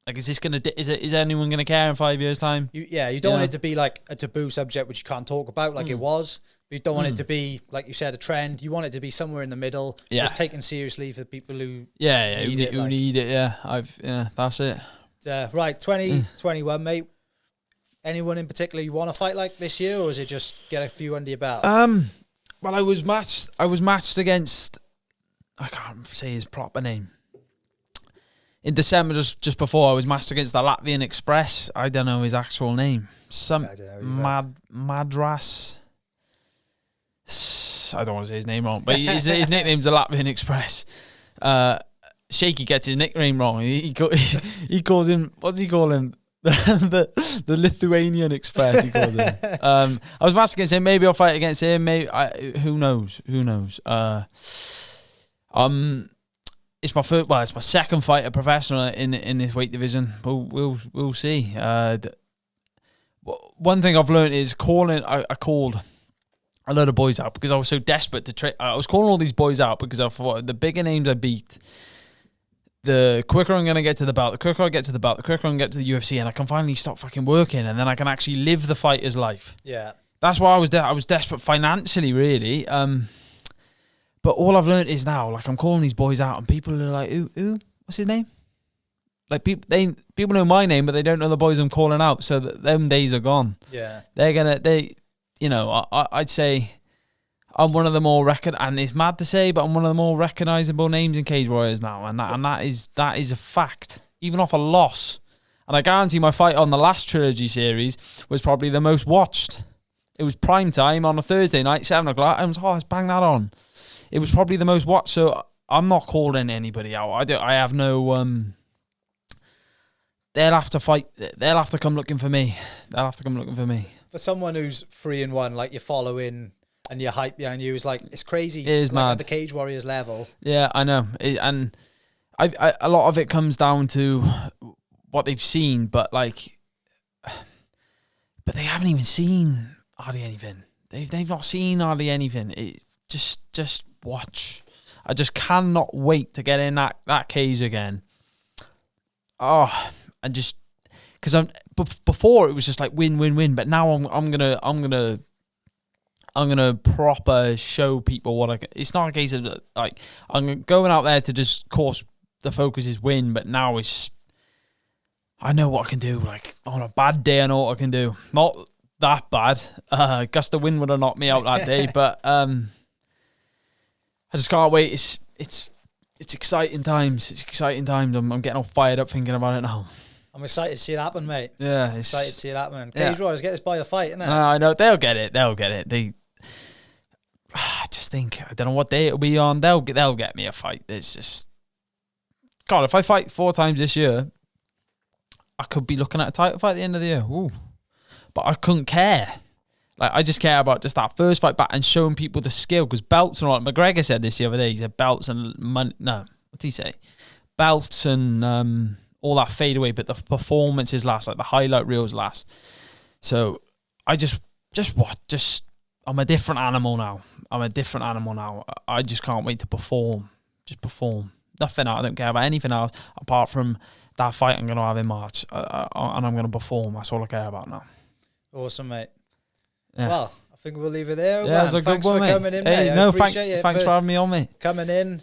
Like, is anyone gonna care in 5 years' time? You don't want it to be like a taboo subject which you can't talk about, like it was. But you don't want it to be, like you said, a trend. You want it to be somewhere in the middle. Yeah. Just taken seriously for people who need it. Yeah, that's it. Right, 2021, mate. Anyone in particular you want to fight like this year, or is it just get a few under your belt? Well, I was matched against, I can't say his proper name. In December, just before, I was matched against the Latvian Express. I don't know his actual name. Madras. I don't want to say his name wrong, but his nickname's the Latvian Express. Shaky gets his nickname wrong. He calls him, what's he call him? the Lithuanian Express, he calls him. I was matched against him. Maybe I'll fight against him. Maybe who knows? It's my first. Well, it's my second fight at professional in this weight division. We'll see. One thing I've learned is calling. I called a load of boys out because I was so desperate to train. I was calling all these boys out because I thought the bigger names I beat, the quicker I'm going to get to the belt, the quicker I get to the belt, the quicker I can get to the UFC, and I can finally stop fucking working, and then I can actually live the fighter's life. Yeah. that's why I was there. I was desperate financially, really. But all I've learned is now, like, I'm calling these boys out, and people are like, "Who? What's his name?" Like, people know my name, but they don't know the boys I'm calling out. So them days are gone. Yeah, I'd say I'm one of the more and it's mad to say, but I'm one of the more recognisable names in Cage Warriors now, and that is a fact, even off a loss. And I guarantee my fight on the last trilogy series was probably the most watched. It was prime time on a Thursday night, 7 o'clock. Let's bang that on. It was probably the most watched, so I'm not calling anybody out. I have no. They'll have to fight. They'll have to come looking for me. For someone who's 3-1, like, you're following and you're hype behind you, is like, it's crazy. It is like mad. At the Cage Warriors level. Yeah, I know. And a lot of it comes down to what they've seen, but they haven't even seen hardly anything. They've not seen hardly anything. Just watch. I just cannot wait to get in that cage again. Oh, and just because before it was just like win, but now I'm gonna proper show people what I can. It's not a case of like I'm going out there to just, of course, the focus is win, but now I know what I can do. Like, on a bad day, I know what I can do. Not that bad. Gust of wind would have knocked me out that day, but I just can't wait. It's exciting times. It's exciting times. I'm getting all fired up thinking about it now. I'm excited to see it happen, mate. Yeah, excited to see it happen. Cage Warriors, get this by a fight, innit? I know they'll get it. I just think, I don't know what day it'll be on. They'll get me a fight. It's just, God, if I fight 4 times this year, I could be looking at a title fight at the end of the year. Ooh. But I couldn't care. Like, I just care about just that first fight back and showing people the skill, because belts and all. McGregor said this the other day. He said belts and money. No, what did he say? Belts and all that fade away, but the performances last, like the highlight reels last. So I just I'm a different animal now. I just can't wait to perform. Just perform. Nothing else. I don't care about anything else apart from that fight I'm going to have in March, and I'm going to perform. That's all I care about now. Awesome, mate. Yeah. Well, I think we'll leave it there. Yeah, it was a good one, mate. Thanks for coming in, mate. Hey, no, thanks for having me on, mate. Coming in,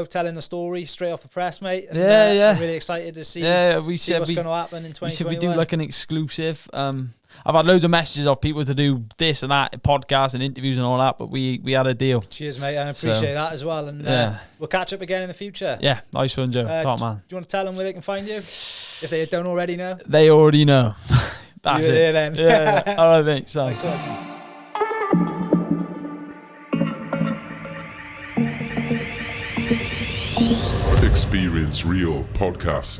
telling the story straight off the press, mate. And, yeah. I'm really excited to see, what's going to happen in 2021. We said we do like an exclusive. I've had loads of messages of people to do this and that, podcasts and interviews and all that, but we had a deal. Cheers, mate, and I appreciate that as well. And we'll catch up again in the future. Yeah, nice one, Joe. Top man. Do you want to tell them where they can find you, if they don't already know? They already know. That's it. There, then. Yeah. All right, mate. So. Nice one. Experience Real Podcast.